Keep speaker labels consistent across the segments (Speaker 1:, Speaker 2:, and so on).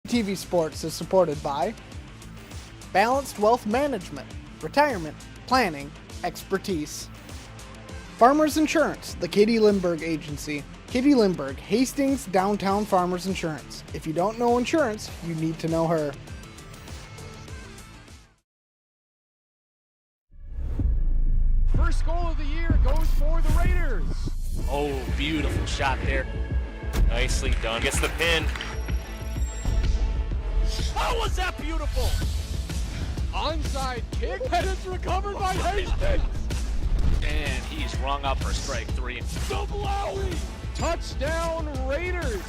Speaker 1: HCTV Sports is supported by Balanced Wealth Management, Retirement, Planning, Expertise. Farmers Insurance, the Katie Lindbergh Agency. Katie Lindbergh, Hastings Downtown Farmers Insurance. If you don't know insurance, you need to know her.
Speaker 2: First goal of the year goes for the Raiders.
Speaker 3: Oh, beautiful shot there. Nicely done. Gets the pin.
Speaker 2: How was that beautiful? Onside kick, and it's recovered by Hastings.
Speaker 3: And he's rung up for strike 3.
Speaker 2: Doblowy. Touchdown Raiders.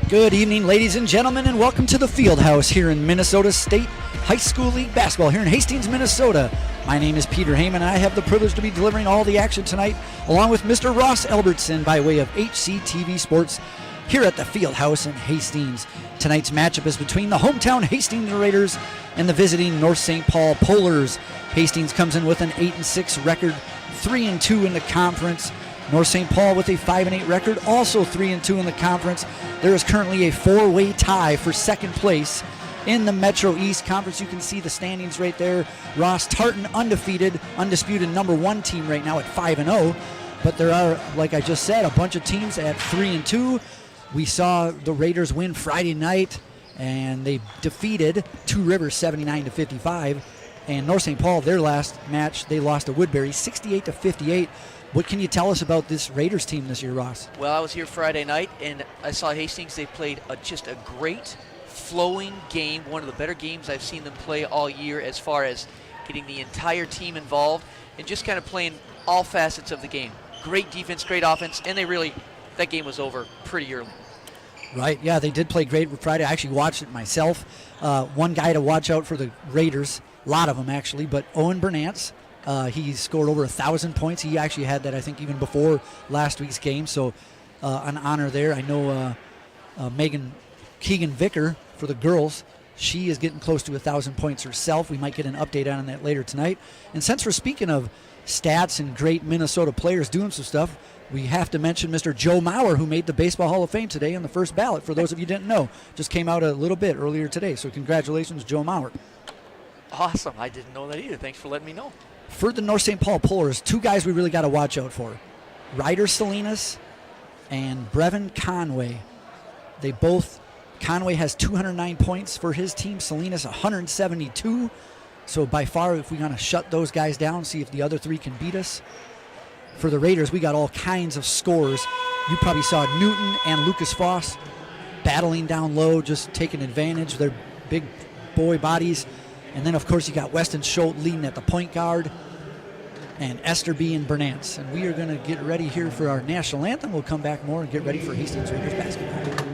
Speaker 4: Good evening, ladies and gentlemen, and welcome to the Field House here in Minnesota State High School League Basketball here in Hastings, Minnesota. My name is Peter Heyman, and I have the privilege to be delivering all the action tonight, along with Mr. Ross Albertson by way of HCTV Sports here at the Field House in Hastings. Tonight's matchup is between the hometown Hastings Raiders and the visiting North St. Paul Polars. Hastings comes in with an 8-6 record, 3-2 in the conference. North St. Paul with a 5-8 record, also 3-2 in the conference. There is currently a 4-way tie for second place in the Metro East Conference. You can see the standings right there. Ross Tartan undefeated, undisputed number 1 team right now at 5-0. But there are, like I just said, a bunch of teams at 3-2. We saw the Raiders win Friday night, and they defeated Two Rivers 79-55. And North St. Paul, their last match, they lost to Woodbury 68-58. What can you tell us about this Raiders team this year, Ross?
Speaker 5: Well, I was here Friday night, and I saw Hastings. They played just a great, flowing game, one of the better games I've seen them play all year as far as getting the entire team involved and just kind of playing all facets of the game. Great defense, great offense, and that game was over pretty early.
Speaker 4: Right, yeah, they did play great Friday. I actually watched it myself. One guy to watch out for the Raiders, a lot of them actually, but Owen Bernance. He scored over 1,000 points. He actually had that, I think, even before last week's game. So an honor there. I know Megan Keegan-Vicker for the girls. She is getting close to 1,000 points herself. We might get an update on that later tonight. And since we're speaking of stats and great Minnesota players doing some stuff, we have to mention Mr. Joe Mauer, who made the Baseball Hall of Fame today on the first ballot. For those of you who didn't know, just came out a little bit earlier today. So congratulations, Joe Mauer.
Speaker 5: Awesome. I didn't know that either. Thanks for letting me know.
Speaker 4: For the North St. Paul Polars, two guys we really got to watch out for. Ryder Salinas and Brevin Conway. Conway has 209 points for his team. Salinas 172. So by far, if we're going to shut those guys down, see if the other three can beat us. For the Raiders, we got all kinds of scores. You probably saw Newton and Lucas Foss battling down low, just taking advantage of their big boy bodies. And then, of course, you got Weston Schultz leading at the point guard and Esterby and Bernance. And we are going to get ready here for our national anthem. We'll come back more and get ready for Hastings Raiders basketball.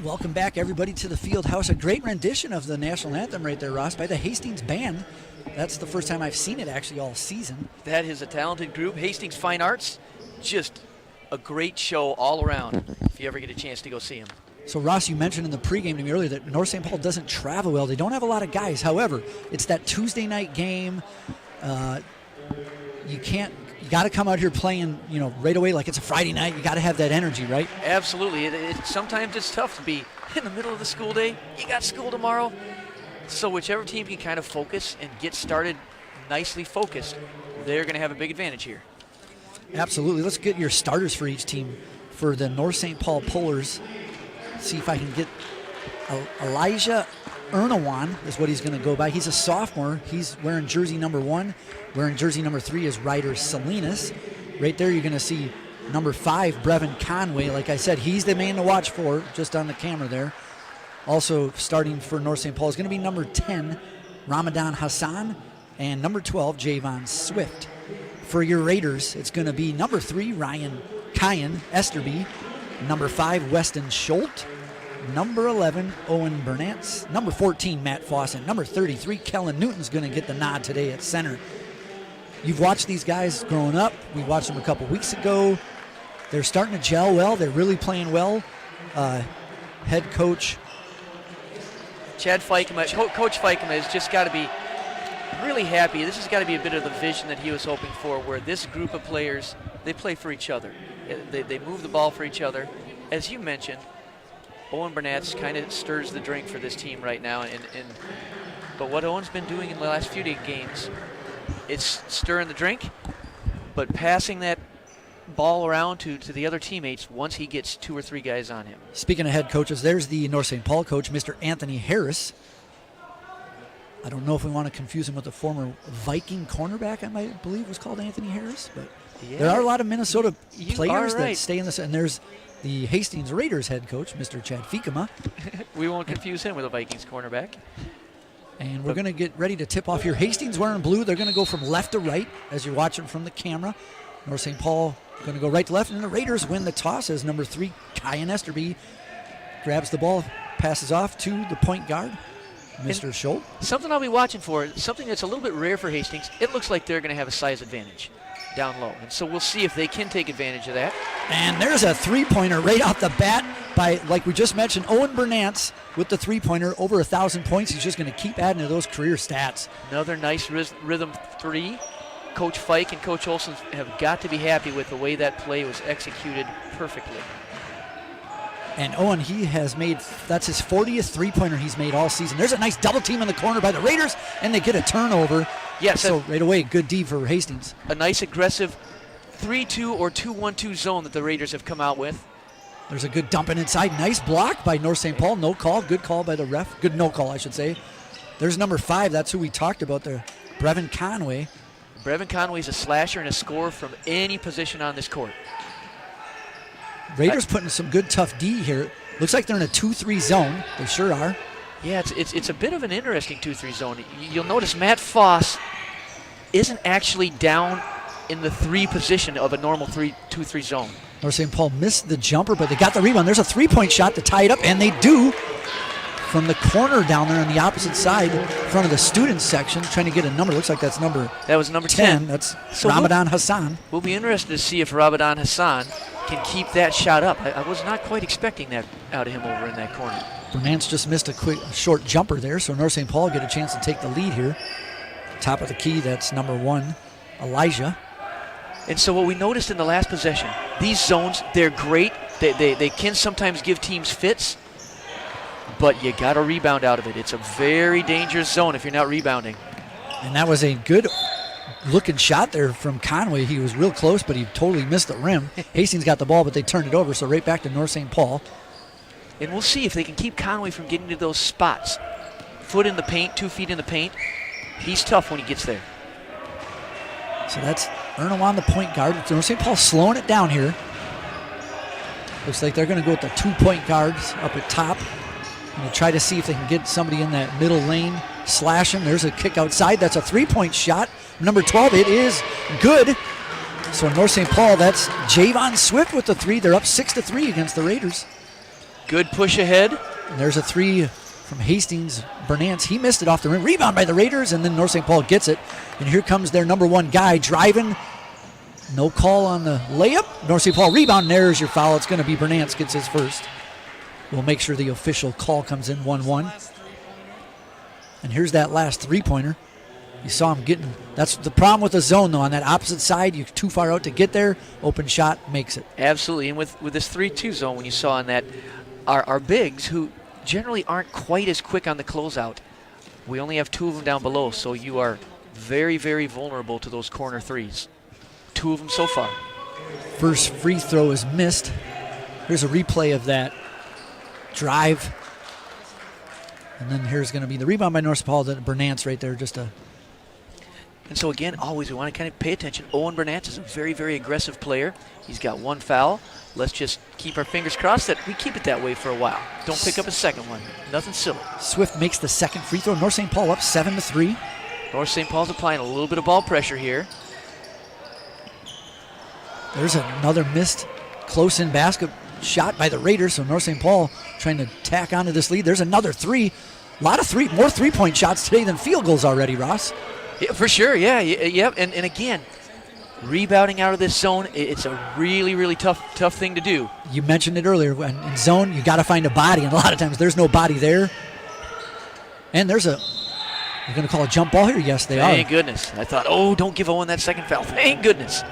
Speaker 4: Welcome back, everybody, to the Field House. A great rendition of the national anthem right there, Ross, by the Hastings Band. That's the first time I've seen it actually all season.
Speaker 5: That is a talented group. Hastings Fine Arts, just a great show all around if you ever get a chance to go see them.
Speaker 4: So, Ross, you mentioned in the pregame to me earlier that North St. Paul doesn't travel well. They don't have a lot of guys. However, it's that Tuesday night game. You got to come out here playing, right away like it's a Friday night. You got to have that energy, right?
Speaker 5: Absolutely. Sometimes it's tough to be in the middle of the school day. You got school tomorrow. So whichever team can kind of focus and get started nicely focused, they're going to have a big advantage here.
Speaker 4: Absolutely. Let's get your starters for each team. For the North St. Paul Pullers, see if I can get Elijah Ernawan is what he's going to go by. He's a sophomore. He's wearing jersey number 1. Wearing jersey number 3 is Ryder Salinas. Right there you're going to see number 5, Brevin Conway. Like I said, he's the man to watch for just on the camera there. Also starting for North St. Paul is going to be number 10, Ramadan Hassan, and number 12, Javon Swift. For your Raiders, it's going to be number 3, Ryan Kyan Esterby, number 5, Weston Schultz, number 11, Owen Burnantz, number 14, Matt Fawcett, number 33, Kellen Newton's going to get the nod today at center. You've watched these guys growing up. We watched them a couple weeks ago. They're starting to gel well. They're really playing well. Head coach
Speaker 5: Chad Fikema, Coach Fikema has just got to be really happy. This has got to be a bit of the vision that he was hoping for, where this group of players, they play for each other. They move the ball for each other. As you mentioned, Owen Burnett kind of stirs the drink for this team right now. But what Owen's been doing in the last few games, it's stirring the drink, but passing that ball around to the other teammates once he gets 2 or 3 guys on him.
Speaker 4: Speaking of head coaches, there's the North St. Paul coach, Mr. Anthony Harris. I don't know if we want to confuse him with the former Viking cornerback, I believe was called Anthony Harris, but yeah, there are a lot of Minnesota players that stay in this. And there's the Hastings Raiders head coach, Mr. Chad Fikema.
Speaker 5: We won't confuse him with a Vikings cornerback.
Speaker 4: And we're going to get ready to tip off here. Hastings wearing blue. They're going to go from left to right as you're watching from the camera. North St. Paul going to go right to left, and the Raiders win the toss as number 3, Kyan Esterby, grabs the ball, passes off to the point guard, Mr. Schultz.
Speaker 5: Something I'll be watching for, something that's a little bit rare for Hastings. It looks like they're going to have a size advantage down low, and so we'll see if they can take advantage of that.
Speaker 4: And there's a three-pointer right off the bat by, like we just mentioned, Owen Burnantz with the three-pointer, over 1,000 points. He's just going to keep adding to those career stats.
Speaker 5: Another nice rhythm 3. Coach Fike and Coach Olson have got to be happy with the way that play was executed perfectly.
Speaker 4: And Owen, he has made, that's his 40th three-pointer he's made all season. There's a nice double team in the corner by the Raiders, and they get a turnover.
Speaker 5: Yes.
Speaker 4: So right away, good D for Hastings.
Speaker 5: A nice aggressive 3-2 or 2-1-2 zone that the Raiders have come out with.
Speaker 4: There's a good dumping inside. Nice block by North St. Paul. No call. Good call by the ref. Good no call, I should say. There's number 5. That's who we talked about there, Brevin Conway.
Speaker 5: Brevin Conway's a slasher and a scorer from any position on this court.
Speaker 4: Raiders putting some good tough D here. Looks like they're in a 2-3 zone. They sure are.
Speaker 5: Yeah, it's a bit of an interesting 2-3 zone. You'll notice Matt Foss isn't actually down in the 3 position of a normal 2-3 zone.
Speaker 4: North St. Paul missed the jumper, but they got the rebound. There's a 3-point shot to tie it up, and they do. From the corner down there on the opposite side, in front of the students section, trying to get a number. Looks like that's number.
Speaker 5: That was number 10.
Speaker 4: That's so Ramadan Hassan.
Speaker 5: We'll be interested to see if Ramadan Hassan can keep that shot up. I was not quite expecting that out of him over in that corner.
Speaker 4: Burnantz just missed a short jumper there, so North St. Paul get a chance to take the lead here. Top of the key, that's number 1, Elijah.
Speaker 5: And so what we noticed in the last possession, these zones, they're great. They can sometimes give teams fits, but you got to rebound out of it. It's a very dangerous zone if you're not rebounding.
Speaker 4: And that was a good looking shot there from Conway. He was real close, but he totally missed the rim. Hastings got the ball, but they turned it over, so right back to North St. Paul.
Speaker 5: And we'll see if they can keep Conway from getting to those spots. Foot in the paint, 2 feet in the paint. He's tough when he gets there.
Speaker 4: So that's Ernawan, the point guard. North St. Paul slowing it down here. Looks like they're going to go with the 2 point guards up at top. Going to try to see if they can get somebody in that middle lane, slash him. There's a kick outside. That's a 3-point shot. Number 12, it is good. So North St. Paul, that's Javon Swift with the 3. They're up 6-3 against the Raiders.
Speaker 5: Good push ahead.
Speaker 4: And there's a 3 from Hastings. Bernance, he missed it off the rim. Rebound by the Raiders, and then North St. Paul gets it. And here comes their number 1 guy driving. No call on the layup. North St. Paul rebound, and there's your foul. It's going to be Bernance gets his first. We'll make sure the official call comes in 1-1. And here's that last three-pointer. You saw him getting, that's the problem with the zone, though. On that opposite side, you're too far out to get there. Open shot makes it.
Speaker 5: Absolutely. And with this 3-2 zone, when you saw in that, our bigs, who generally aren't quite as quick on the closeout, we only have 2 of them down below, so you are very, very vulnerable to those corner threes. 2 of them so far.
Speaker 4: First free throw is missed. Here's a replay of that drive. And then here's going to be the rebound by North St. Paul. Bernance right there, just a...
Speaker 5: And so again, always we want to kind of pay attention. Owen Bernance is a very, very aggressive player. He's got 1 foul. Let's just keep our fingers crossed that we keep it that way for a while. Don't pick up a second one. Nothing silly.
Speaker 4: Swift makes the second free throw. North St. Paul up 7-3.
Speaker 5: North St. Paul's applying a little bit of ball pressure here.
Speaker 4: There's another missed close-in basket shot by the Raiders, so North St. Paul trying to tack onto this lead. There's another 3. A lot of more three-point shots today than field goals already, Ross.
Speaker 5: Yeah, for sure, yeah. And again, rebounding out of this zone, it's a really, really tough thing to do.
Speaker 4: You mentioned it earlier. In zone, you got to find a body, and a lot of times there's no body there. And there's a... You're going to call a jump ball here? Yes, they are.
Speaker 5: Thank goodness. I thought, don't give Owen that second foul. Thank goodness.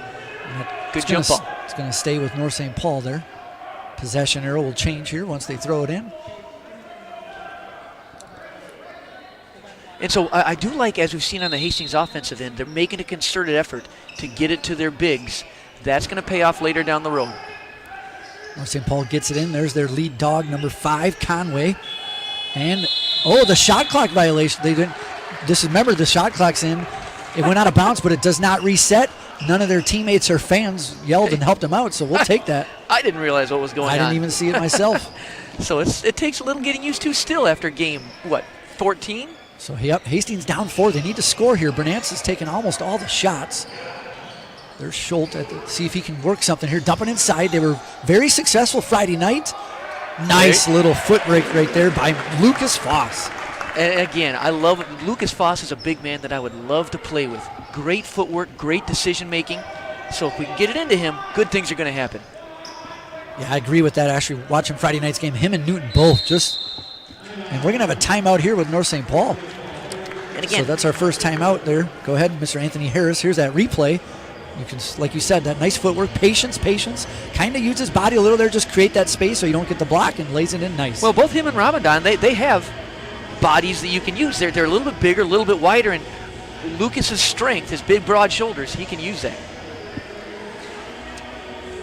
Speaker 5: Good jump ball.
Speaker 4: It's going to stay with North St. Paul there. Possession arrow will change here once they throw it in.
Speaker 5: And so I do like, as we've seen on the Hastings offensive end, they're making a concerted effort to get it to their bigs. That's going to pay off later down the road.
Speaker 4: North St. Paul gets it in. There's their lead dog, number 5, Conway. And, the shot clock violation. They didn't. Remember, the shot clock's in. It went out of bounds, but it does not reset. None of their teammates or fans yelled and helped them out, so we'll take that.
Speaker 5: I didn't realize what was going on.
Speaker 4: I didn't even see it myself.
Speaker 5: So it takes a little getting used to still after game, 14?
Speaker 4: So, Hastings down 4. They need to score here. Bernance has taken almost all the shots. There's Schultz. See if he can work something here. Dumping inside. They were very successful Friday night. Nice little foot break right there by Lucas Foss.
Speaker 5: And again, I love it. Lucas Foss is a big man that I would love to play with. Great footwork, great decision making. So if we can get it into him, good things are going to happen.
Speaker 4: Yeah, I agree with that. Actually, watching Friday night's game, him and Newton both and we're going to have a timeout here with North St. Paul.
Speaker 5: And again,
Speaker 4: so that's our first timeout there. Go ahead, Mr. Anthony Harris. Here's that replay. You can, like you said, that nice footwork, patience. Kind of uses body a little there, just create that space so you don't get the block, and lays it in nice.
Speaker 5: Well, both him and Ramadan, they have bodies that you can use. They're a little bit bigger, a little bit wider, and Lucas's strength, his big, broad shoulders, he can use that.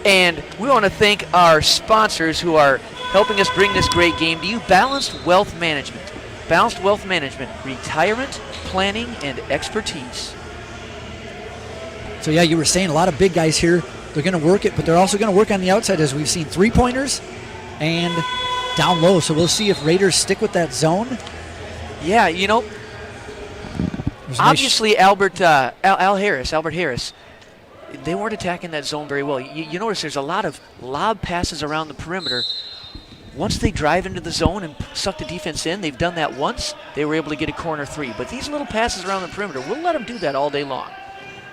Speaker 5: And we want to thank our sponsors who are helping us bring this great game to you. Balanced Wealth Management. Balanced Wealth Management, retirement, planning, and expertise.
Speaker 4: So, yeah, you were saying a lot of big guys here. They're going to work it, but they're also going to work on the outside, as we've seen three-pointers and down low. So we'll see if Raiders stick with that zone.
Speaker 5: Yeah, obviously Albert Harris, they weren't attacking that zone very well. You notice there's a lot of lob passes around the perimeter. Once they drive into the zone and suck the defense in, they've done that once, they were able to get a corner 3. But these little passes around the perimeter, we'll let them do that all day long.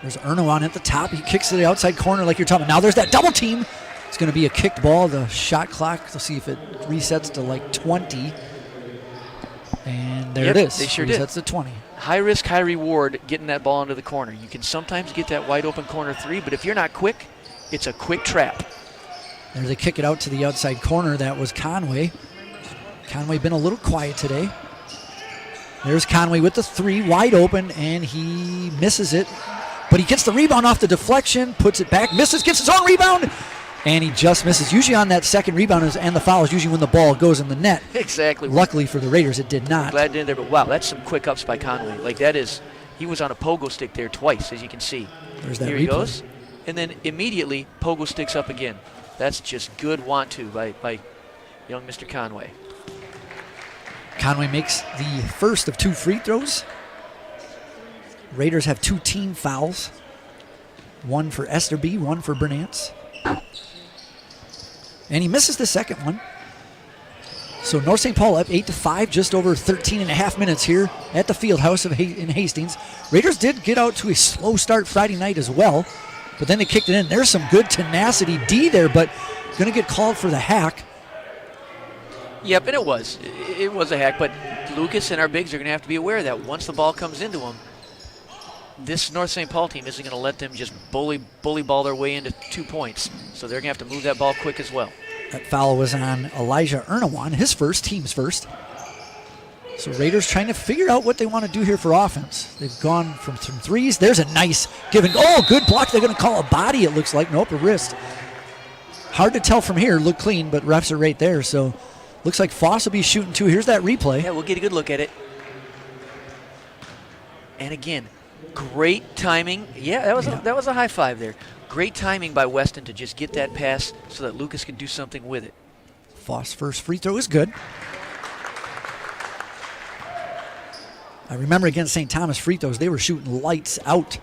Speaker 4: There's Erno on at the top. He kicks to the outside corner like you're talking about. Now there's that double team. It's going to be a kicked ball. The shot clock, we'll see if it resets to like 20. And there it is.
Speaker 5: They sure
Speaker 4: resets
Speaker 5: did.
Speaker 4: to 20.
Speaker 5: High risk, high reward getting that ball into the corner. You can sometimes get that wide open corner 3, but if you're not quick, it's a quick trap.
Speaker 4: There they kick it out to the outside corner. That was Conway. Conway been a little quiet today. There's Conway with the 3, wide open, and he misses it. But he gets the rebound off the deflection, puts it back, misses, gets his own rebound, and he just misses. Usually on that second rebound and the foul is usually when the ball goes in the net.
Speaker 5: Exactly.
Speaker 4: Luckily for the Raiders, it did not.
Speaker 5: Glad it didn't there, but wow, that's some quick ups by Conway. Like that is, he was on a pogo stick there twice, as you can see.
Speaker 4: There's that
Speaker 5: Here
Speaker 4: replay.
Speaker 5: he goes, and then immediately pogo sticks up again. That's just good want-to by young Mr. Conway.
Speaker 4: Conway makes the first of 2 free throws. Raiders have 2 team fouls. 1 for Esterby, 1 for Bernance. And he misses the second one. So North St. Paul up 8-5, just over 13 and a half minutes here at the Fieldhouse in Hastings. Raiders did get out to a slow start Friday night as well, but then they kicked it in. There's some good tenacity D there, but going to get called for the hack.
Speaker 5: Yep, and it was. It was a hack, but Lucas and our bigs are going to have to be aware of that. Once the ball comes into them, this North St. Paul team isn't going to let them just bully ball their way into 2 points. So they're going to have to move that ball quick as well.
Speaker 4: That foul was on Elijah Ernawan, his first, team's first. So Raiders trying to figure out what they want to do here for offense. They've gone from some threes. There's a nice giving. Oh, good block. They're going to call a body, it looks like. Nope, a wrist. Hard to tell from here. Look clean, but refs are right there. So looks like Foss will be shooting two. Here's that replay.
Speaker 5: Yeah, we'll get a good look at it. And again, great timing. Yeah, that was a high five there. Great timing by Weston to just get that pass so that Lucas could do something with it.
Speaker 4: Foss' first free throw is good. I remember against St. Thomas free throws, they were shooting lights out.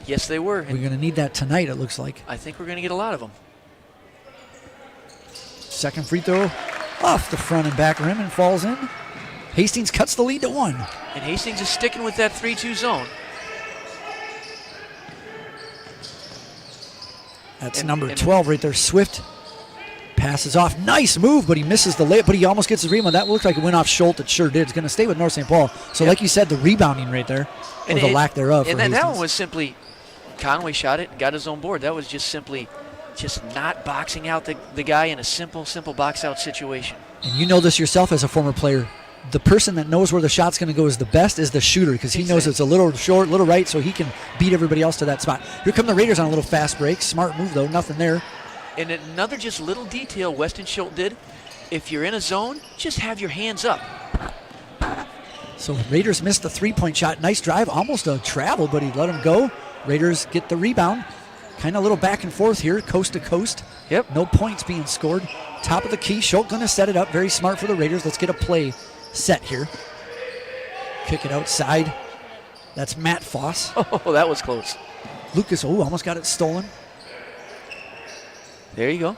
Speaker 5: Yes, they were.
Speaker 4: We're going to need that tonight, it looks like.
Speaker 5: I think we're going to get a lot of them.
Speaker 4: Second free throw off the front and back rim and falls in. Hastings cuts the lead to 1.
Speaker 5: And Hastings is sticking with that 3-2 zone.
Speaker 4: That's number 12 right there. Swift passes off. Nice move, but he misses the layup, but he almost gets his rebound. That looked like it went off Schultz. It sure did. It's going to stay with North St. Paul. So like you said, the rebounding right there, or the lack thereof.
Speaker 5: And then that one was simply, Conway shot it, got his own board. That was just simply not boxing out the guy in a simple box out situation.
Speaker 4: And you know this yourself as a former player. The person that knows where the shot's going to go is the best is the shooter, because he knows it's a little short, little right, so he can beat everybody else to that spot. Here come the Raiders on a little fast break. Smart move, though. Nothing there.
Speaker 5: And another just little detail Weston Schultz did, if you're in a zone, just have your hands up.
Speaker 4: So Raiders missed the three-point shot. Nice drive, almost a travel, but he let him go. Raiders get the rebound. Kind of a little back and forth here, coast to coast.
Speaker 5: Yep.
Speaker 4: No points being scored. Top of the key. Schultz going to set it up. Very smart for the Raiders. Let's get a play set here. Kick it outside. That's Matt Foss.
Speaker 5: Oh, that was close.
Speaker 4: Lucas, almost got it stolen.
Speaker 5: There you go.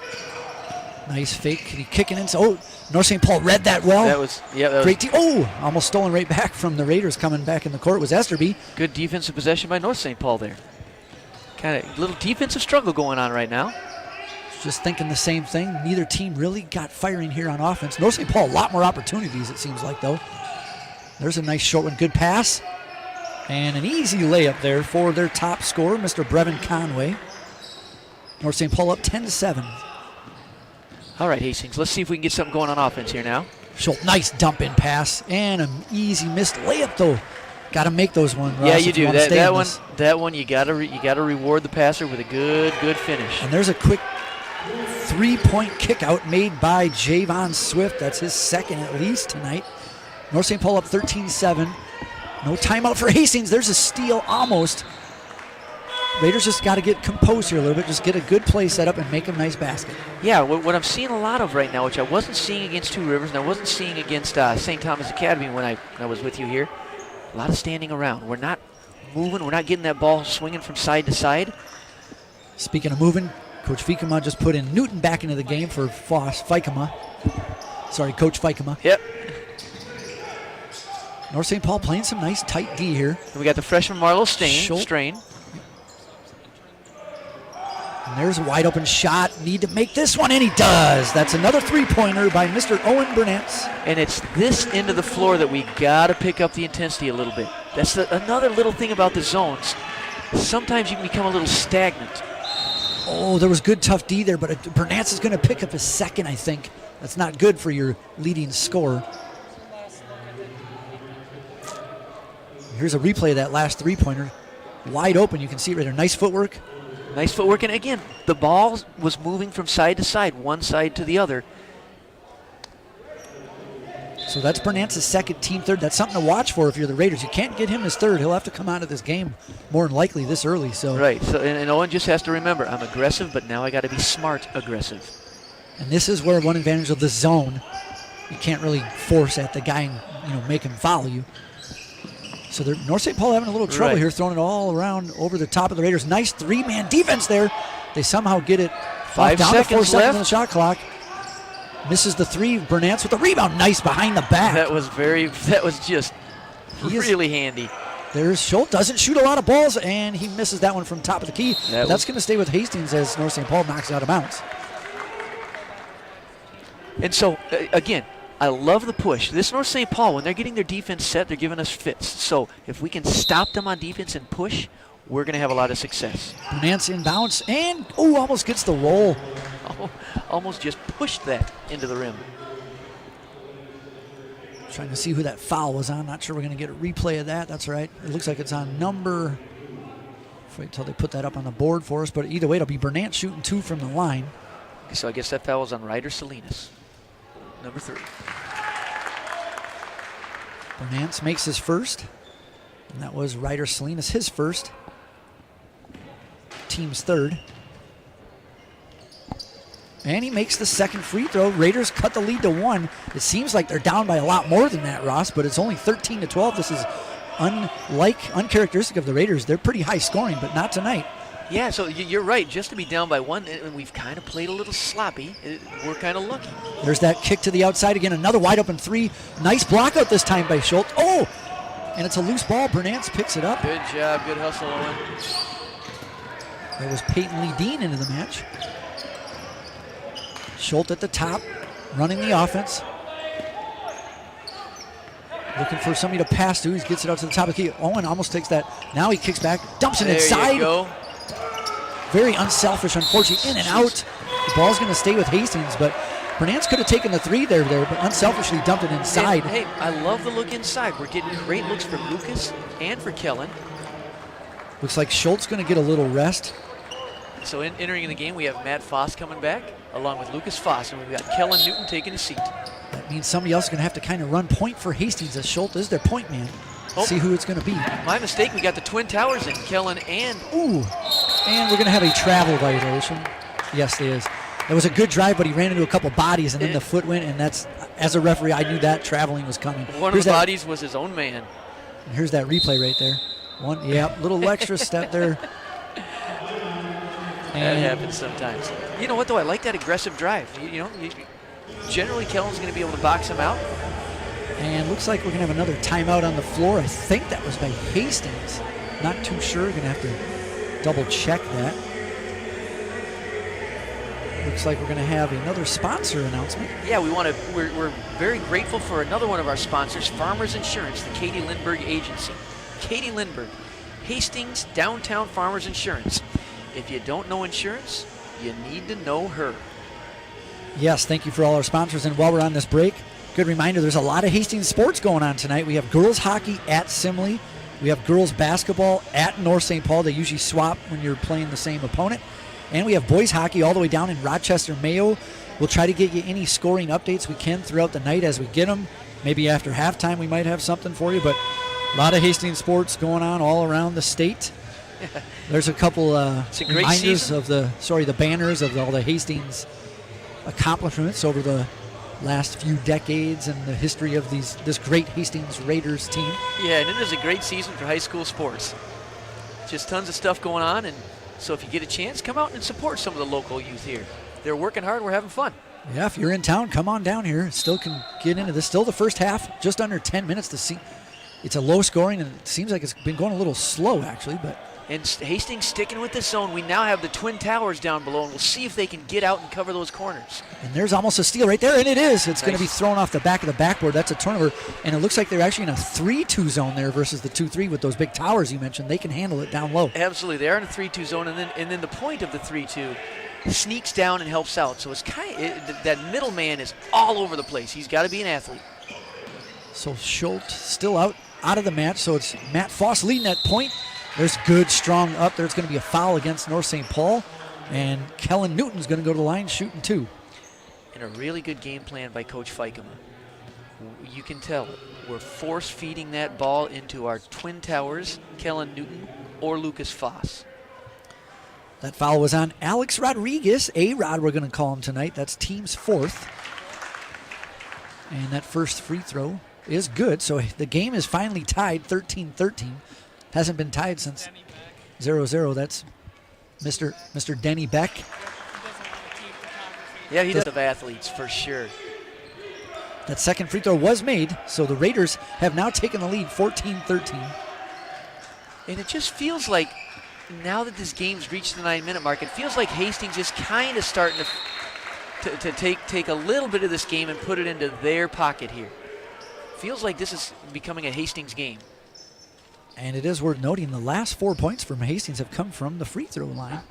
Speaker 4: Nice fake. He kicking in. North St. Paul read that well.
Speaker 5: That was
Speaker 4: great. Almost stolen right back from the Raiders coming back in the court was Esterby.
Speaker 5: Good defensive possession by North St. Paul there. Kind of little defensive struggle going on right now.
Speaker 4: Just thinking the same thing. Neither team really got firing here on offense. North St. Paul, a lot more opportunities, it seems like, though. There's a nice short one. Good pass. And an easy layup there for their top scorer, Mr. Brevin Conway. North St. Paul up 10-7.
Speaker 5: All right, Hastings, let's see if we can get something going on offense here now.
Speaker 4: Schultz, nice dump-in pass. And an easy missed layup, though. Got to make those one. Ross,
Speaker 5: yeah, you do. That one, you got to reward the passer with a good finish.
Speaker 4: And there's a quick three-point kick out made by Javon Swift. That's his second at least tonight. North St. Paul up 13-7. No timeout for Hastings. There's a steal almost. Raiders just got to get composed here a little bit. Just get a good play set up and make a nice basket.
Speaker 5: Yeah, what I'm seeing a lot of right now, which I wasn't seeing against Two Rivers and I wasn't seeing against St. Thomas Academy when I was with you here, a lot of standing around. We're not moving. We're not getting that ball swinging from side to side.
Speaker 4: Speaking of moving, Coach Fikema just put in Newton back into the game for Foss. Fikema. Sorry, Coach Fikema.
Speaker 5: Yep.
Speaker 4: North St. Paul playing some nice tight D here.
Speaker 5: And we got the freshman Marlo Strain.
Speaker 4: And there's a wide open shot. Need to make this one, and he does. That's another three-pointer by Mr. Owen Burnett.
Speaker 5: And it's this end of the floor that we got to pick up the intensity a little bit. That's another little thing about the zones. Sometimes you can become a little stagnant.
Speaker 4: Oh, there was good tough D there, but Burnett is going to pick up his second, I think. That's not good for your leading scorer. Here's a replay of that last three-pointer. Wide open, you can see it right there. Nice footwork.
Speaker 5: Nice footwork, and again, the ball was moving from side to side, one side to the other.
Speaker 4: So that's Burnett's second, team third. That's something to watch for if you're the Raiders. You can't get him his third. He'll have to come out of this game more than likely this early. So
Speaker 5: right. So and Owen just has to remember, I'm aggressive, but now I got to be smart aggressive.
Speaker 4: And this is where one advantage of the zone. You can't really force at the guy and make him follow you. So North St. Paul having a little trouble here, throwing it all around over the top of the Raiders. Nice three-man defense there. They somehow get it
Speaker 5: 5
Speaker 4: down
Speaker 5: seconds
Speaker 4: to 4 seconds
Speaker 5: left
Speaker 4: on the shot clock. Misses the three. Burnance with the rebound. Nice behind the back.
Speaker 5: That was just really handy.
Speaker 4: There's Schultz. Doesn't shoot a lot of balls, and he misses that one from top of the key. That's going to stay with Hastings as North St. Paul knocks it out of bounds.
Speaker 5: And so, again, I love the push. This North St. Paul, when they're getting their defense set, they're giving us fits. So if we can stop them on defense and push, we're going to have a lot of success.
Speaker 4: Burnance inbounds, and almost gets the roll.
Speaker 5: Almost just pushed that into the rim.
Speaker 4: Trying to see who that foul was on. Not sure we're going to get a replay of that. That's right. It looks like it's on number. Wait until they put that up on the board for us. But either way, it'll be Burnance shooting 2 from the line.
Speaker 5: So I guess that foul was on Ryder Salinas, number 3.
Speaker 4: Burnance makes his first. And that was Ryder Salinas, his first. Team's third. And he makes the second free throw. Raiders cut the lead to 1. It seems like they're down by a lot more than that, Ross, but it's only 13-12. This is uncharacteristic of the Raiders. They're pretty high scoring, but not tonight.
Speaker 5: Yeah, so you're right. Just to be down by 1, and we've kind of played a little sloppy. We're kind of lucky.
Speaker 4: There's that kick to the outside again. Another wide open 3. Nice block out this time by Schultz. Oh, and it's a loose ball. Burnance picks it up.
Speaker 5: Good job. Good hustle, Owen.
Speaker 4: There was Peyton Lee Dean into the match. Schultz at the top, running the offense. Looking for somebody to pass to. He gets it out to the top of the key. Owen almost takes that. Now he kicks back, dumps it inside.
Speaker 5: There you go.
Speaker 4: Very unselfish, unfortunately. In and out. The ball's going to stay with Hastings, but Burnance could have taken the 3 there, but unselfishly dumped it inside.
Speaker 5: And, hey, I love the look inside. We're getting great looks for Lucas and for Kellen.
Speaker 4: Looks like Schultz going to get a little rest.
Speaker 5: So entering in the game, we have Matt Foss coming back, along with Lucas Foss, and we've got Kellen Newton taking a seat.
Speaker 4: That means somebody else is going to have to kind of run point for Hastings, as Schultz is their point man.
Speaker 5: Oh,
Speaker 4: see who it's going to be.
Speaker 5: My mistake, we got the Twin Towers in, Kellen and...
Speaker 4: Ooh, and we're going to have a travel violation. Yes, there is. It was a good drive, but he ran into a couple bodies, and then the foot went, and that's, as a referee, I knew that traveling was coming.
Speaker 5: One of the bodies was his own man.
Speaker 4: Here's that replay right there. Little extra step there.
Speaker 5: That happens sometimes. You know what, though? I like that aggressive drive. Generally, Kellen's going to be able to box him out.
Speaker 4: And looks like we're going to have another timeout on the floor. I think that was by Hastings. Not too sure. Going to have to double check that. Looks like we're going to have another sponsor announcement.
Speaker 5: Yeah, we're very grateful for another one of our sponsors, Farmers Insurance, the Katie Lindbergh Agency. Katie Lindbergh, Hastings Downtown Farmers Insurance. If you don't know insurance, you need to know her.
Speaker 4: Yes, thank you for all our sponsors. And while we're on this break, good reminder, there's a lot of Hastings sports going on tonight. We have girls hockey at Simley. We have girls basketball at North St. Paul. They usually swap when you're playing the same opponent. And we have boys hockey all the way down in Rochester, Mayo. We'll try to get you any scoring updates we can throughout the night as we get them. Maybe after halftime we might have something for you, but a lot of Hastings sports going on all around the state. There's a couple reminders of the banners of all the Hastings accomplishments over the last few decades and the history of this great Hastings Raiders team.
Speaker 5: Yeah, and it is a great season for high school sports. Just tons of stuff going on, and so if you get a chance, come out and support some of the local youth here. They're working hard. We're having fun.
Speaker 4: Yeah, if you're in town, come on down here. Still can get into this. Still the first half, just under 10 minutes to see. It's a low scoring, and it seems like it's been going a little slow, actually, but...
Speaker 5: And Hastings sticking with the zone. We now have the Twin Towers down below, and we'll see if they can get out and cover those corners.
Speaker 4: And there's almost a steal right there, and it is. It's
Speaker 5: nice.
Speaker 4: Going to be thrown off the back of the backboard. That's a turnover, and it looks like they're actually in a 3-2 zone there versus the 2-3 with those big towers you mentioned. They can handle it down low.
Speaker 5: Absolutely. They are in a 3-2 zone, and then the point of the 3-2 sneaks down and helps out. So it's that middleman is all over the place. He's got to be an athlete.
Speaker 4: So Schultz still out of the match, so it's Matt Foss leading that point. There's good, strong up there. It's going to be a foul against North St. Paul. And Kellen Newton's going to go to the line shooting 2.
Speaker 5: And a really good game plan by Coach Fikema. You can tell it. We're force-feeding that ball into our Twin Towers, Kellen Newton or Lucas Foss.
Speaker 4: That foul was on Alex Rodriguez. A-Rod, we're going to call him tonight. That's team's 4th. And that first free throw is good. So the game is finally tied 13-13. Hasn't been tied since 0-0. That's Mr. Denny Beck.
Speaker 5: Yeah, he does have athletes for sure.
Speaker 4: That second free throw was made, so the Raiders have now taken the lead 14-13.
Speaker 5: And it just feels like now that this game's reached the 9-minute mark, it feels like Hastings is kind of starting to take a little bit of this game and put it into their pocket here. Feels like this is becoming a Hastings game.
Speaker 4: And it is worth noting the last 4 points from Hastings have come from the free throw line.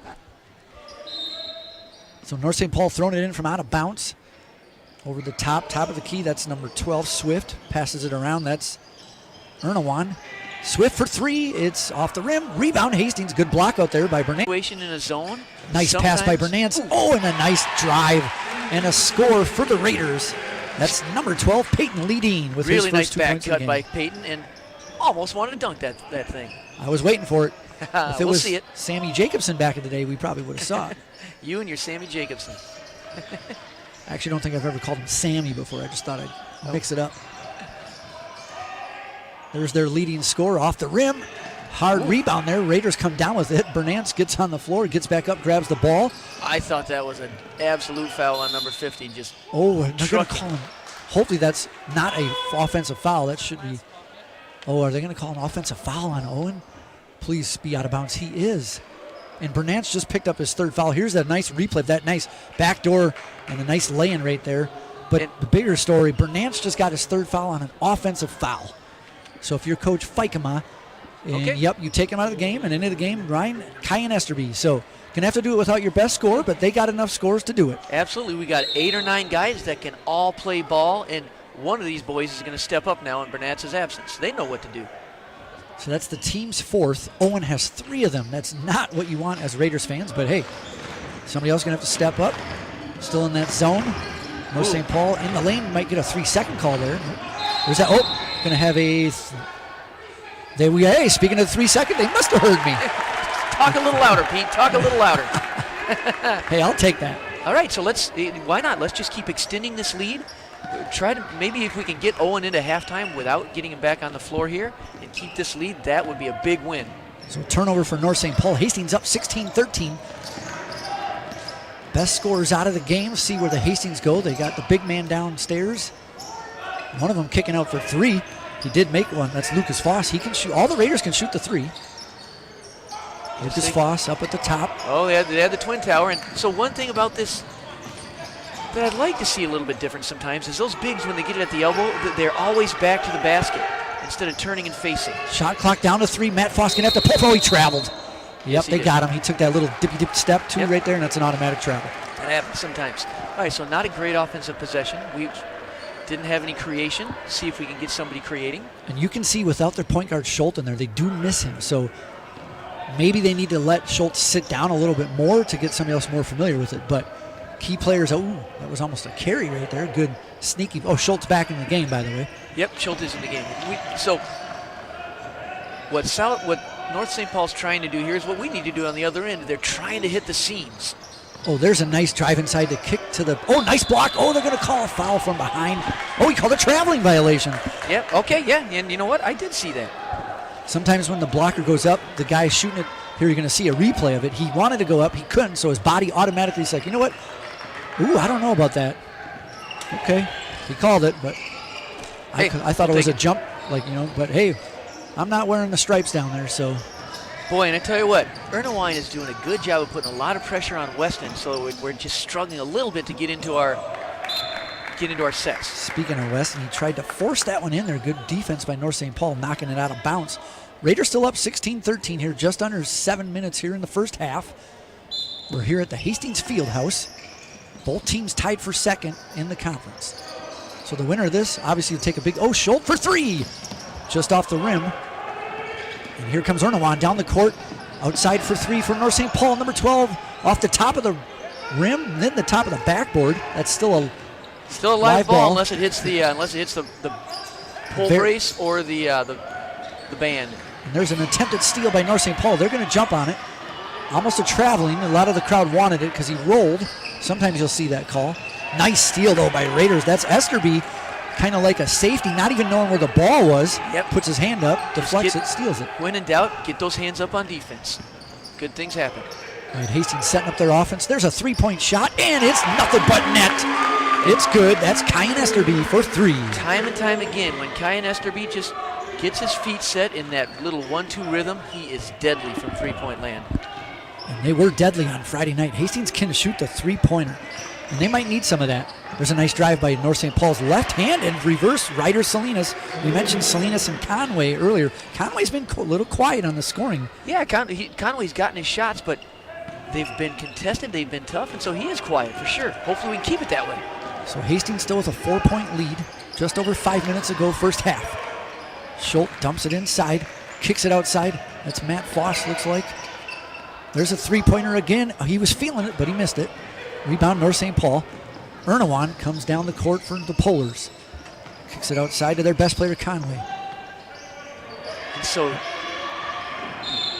Speaker 4: So North St. Paul throwing it in from out of bounds. Over the top of the key, that's number 12, Swift. Passes it around, that's Ernawan. Swift for three, it's off the rim. Rebound, Hastings, good block out there by Bernance.
Speaker 5: Situation in a zone.
Speaker 4: Nice pass by Bernance. Oh, and a nice drive and a score for the Raiders. That's number 12, Peyton Leading with
Speaker 5: really
Speaker 4: his
Speaker 5: nice
Speaker 4: first 2
Speaker 5: back
Speaker 4: points of the
Speaker 5: cut
Speaker 4: game.
Speaker 5: by Peyton, and almost wanted to dunk that thing.
Speaker 4: I was waiting for it. If it
Speaker 5: We'll
Speaker 4: was
Speaker 5: see it.
Speaker 4: Sammy Jacobson back in the day, we probably would have saw it.
Speaker 5: You and your Sammy Jacobson.
Speaker 4: I actually don't think I've ever called him Sammy before. I just thought I'd mix it up. There's their leading scorer off the rim. Hard rebound there. Raiders come down with it. Bernance gets on the floor, gets back up, grabs the ball.
Speaker 5: I thought that was an absolute foul on number 50. Just
Speaker 4: they're going to call him. Hopefully that's not an offensive foul. That should be. Oh, are they going to call an offensive foul on Owen? Please be out of bounds. He is. And Bernance just picked up his third foul. Here's that nice replay of that nice backdoor and a nice lay-in right there. But the bigger story, Bernance just got his third foul on an offensive foul. So if you're Coach Fikema, and you take him out of the game, and into the game, Ryan Kyan Esterby. So going to have to do it without your best scorer, but they got enough scores to do it.
Speaker 5: Absolutely. We got 8 or 9 guys that can all play ball, and one of these boys is going to step up now in Bernance's absence. They know what to do.
Speaker 4: So that's the team's fourth. Owen has 3 of them. That's not what you want as Raiders fans, but hey, somebody else going to have to step up. Still in that zone. North St. Paul in the lane. Might get a 3-second call there. There's that. Going to have a. Hey, speaking of the 3-second, they must have heard me.
Speaker 5: Talk a little louder, Pete. Talk a little louder.
Speaker 4: Hey, I'll take that.
Speaker 5: All right, so why not? Let's just keep extending this lead. Try to, maybe if we can get Owen into halftime without getting him back on the floor here and keep this lead, that would be a big win.
Speaker 4: So turnover for North St. Paul. Hastings up 16-13. Best scorers out of the game. See where the Hastings go. They got the big man downstairs. One of them kicking out for 3. He did make one. That's Lucas Foss. He can shoot. All the Raiders can shoot the 3. Lucas Foss up at the top.
Speaker 5: Oh, they had the Twin Tower. And so one thing about this that I'd like to see a little bit different sometimes is those bigs, when they get it at the elbow, they're always back to the basket instead of turning and facing.
Speaker 4: Shot clock down to 3. Matt Foss can have to pull. Oh, he traveled. Yep, they got him. He took that little dippy-dip step, 2 right there, and that's an automatic travel.
Speaker 5: That happens sometimes. All right, so not a great offensive possession. We didn't have any creation. See if we can get somebody creating.
Speaker 4: And you can see without their point guard Schultz in there, they do miss him. So maybe they need to let Schultz sit down a little bit more to get somebody else more familiar with it. But key players, that was almost a carry right there. Good sneaky. Oh, Schultz back in the game, by the way.
Speaker 5: Yep, Schultz is in the game. So what North St. Paul's trying to do here is what we need to do on the other end. They're trying to hit the seams.
Speaker 4: Oh, there's a nice drive inside to kick to the. Oh, nice block. Oh, they're going to call a foul from behind. Oh, he called a traveling violation.
Speaker 5: Yep, okay, yeah. And you know what? I did see that.
Speaker 4: Sometimes when the blocker goes up, the guy shooting it, here you're going to see a replay of it. He wanted to go up, he couldn't, so his body automatically is like, you know what? Ooh, I don't know about that. Okay, he called it, but I thought it was a jump, but hey, I'm not wearing the stripes down there, so.
Speaker 5: Boy, and I tell you what, Ernawine is doing a good job of putting a lot of pressure on Weston, so we're just struggling a little bit to get into our sets.
Speaker 4: Speaking of Weston, he tried to force that one in there. Good defense by North St. Paul, knocking it out of bounds. Raiders still up 16-13 here, just under 7 minutes here in the first half. We're here at the Hastings Fieldhouse. Both teams tied for second in the conference. So the winner of this, obviously, will take a big, Schultz for 3. Just off the rim. And here comes Ernawan down the court. Outside for 3 for North St. Paul, number 12. Off the top of the rim, and then the top of the backboard. That's still a
Speaker 5: live ball unless it hits the pull brace or the band.
Speaker 4: And there's an attempted steal by North St. Paul. They're going to jump on it. Almost a traveling. A lot of the crowd wanted it because he rolled. Sometimes you'll see that call. Nice steal, though, by Raiders. That's Esterby, kind of like a safety, not even knowing where the ball was.
Speaker 5: Yep.
Speaker 4: Puts his hand up, deflects it, steals it.
Speaker 5: When in doubt, get those hands up on defense. Good things happen.
Speaker 4: All right, Hastings setting up their offense. There's a three-point shot, and it's nothing but net. It's good. That's Kyan Esterby for 3.
Speaker 5: Time and time again, when Kyan Esterby just gets his feet set in that little 1-2 rhythm, he is deadly from three-point land.
Speaker 4: And they were deadly on Friday night. Hastings can shoot the three-pointer, and they might need some of that. There's a nice drive by North St. Paul's left hand and reverse Ryder Salinas. We mentioned Salinas and Conway earlier. Conway's been a little quiet on the scoring.
Speaker 5: Yeah, Conway's gotten his shots, but they've been contested, they've been tough, and so he is quiet for sure. Hopefully we can keep it that way.
Speaker 4: So Hastings still with a 4-point lead. Just over 5 minutes ago, first half. Schultz dumps it inside, kicks it outside. That's Matt Foss, looks like. There's a three-pointer again. He was feeling it, but he missed it. Rebound, North St. Paul. Ernawan comes down the court for the Polars. Kicks it outside to their best player, Conway.
Speaker 5: And so,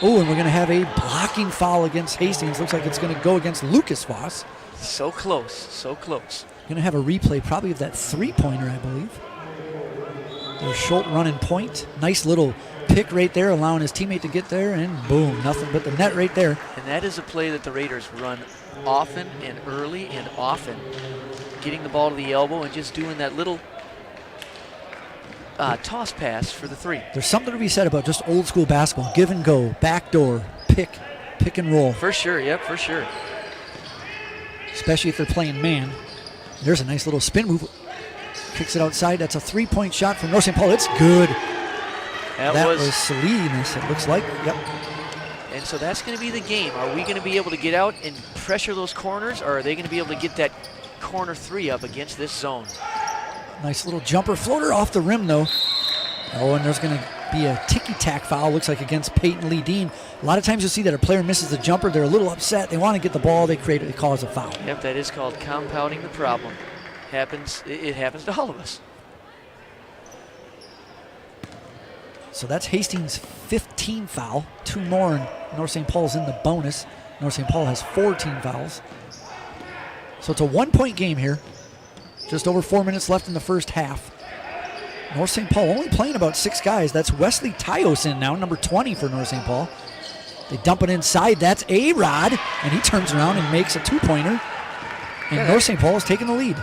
Speaker 4: oh, and we're going to have a blocking foul against Hastings. Looks like it's going to go against Lucas Foss.
Speaker 5: so close, so close.
Speaker 4: Going to have a replay probably of that three-pointer, I believe. There's Schultz running point. Nice little pick right there, allowing his teammate to get there, and boom, nothing but the net right there.
Speaker 5: And that is a play that the Raiders run often and early and often, getting the ball to the elbow and just doing that little toss pass for the three.
Speaker 4: There's something to be said about just old school basketball. Give and go, backdoor, pick and roll.
Speaker 5: For sure, yep, for sure.
Speaker 4: Especially if they're playing man. There's a nice little spin move. Kicks it outside. That's a three-point shot from North St. Paul. It's good. That was Salinas, it looks like. Yep.
Speaker 5: And so that's going to be the game. Are we going to be able to get out and pressure those corners, or are they going to be able to get that corner three up against this zone?
Speaker 4: Nice little jumper floater off the rim, though. Oh, and there's going to be a ticky-tack foul, looks like, against Peyton Lee Dean. A lot of times you'll see that a player misses the jumper. They're a little upset. They want to get the ball. They cause a foul.
Speaker 5: Yep, that is called compounding the problem. It happens to all of us.
Speaker 4: So that's Hastings' 15th foul. 2 more, and North St. Paul's in the bonus. North St. Paul has 14 fouls. So it's a 1-point game here. Just over 4 minutes left in the first half. North St. Paul only playing about 6 guys. That's Wesley Tyos in now, number 20 for North St. Paul. They dump it inside. That's A-Rod, and he turns around and makes a 2-pointer. And North St. Paul is taking the lead.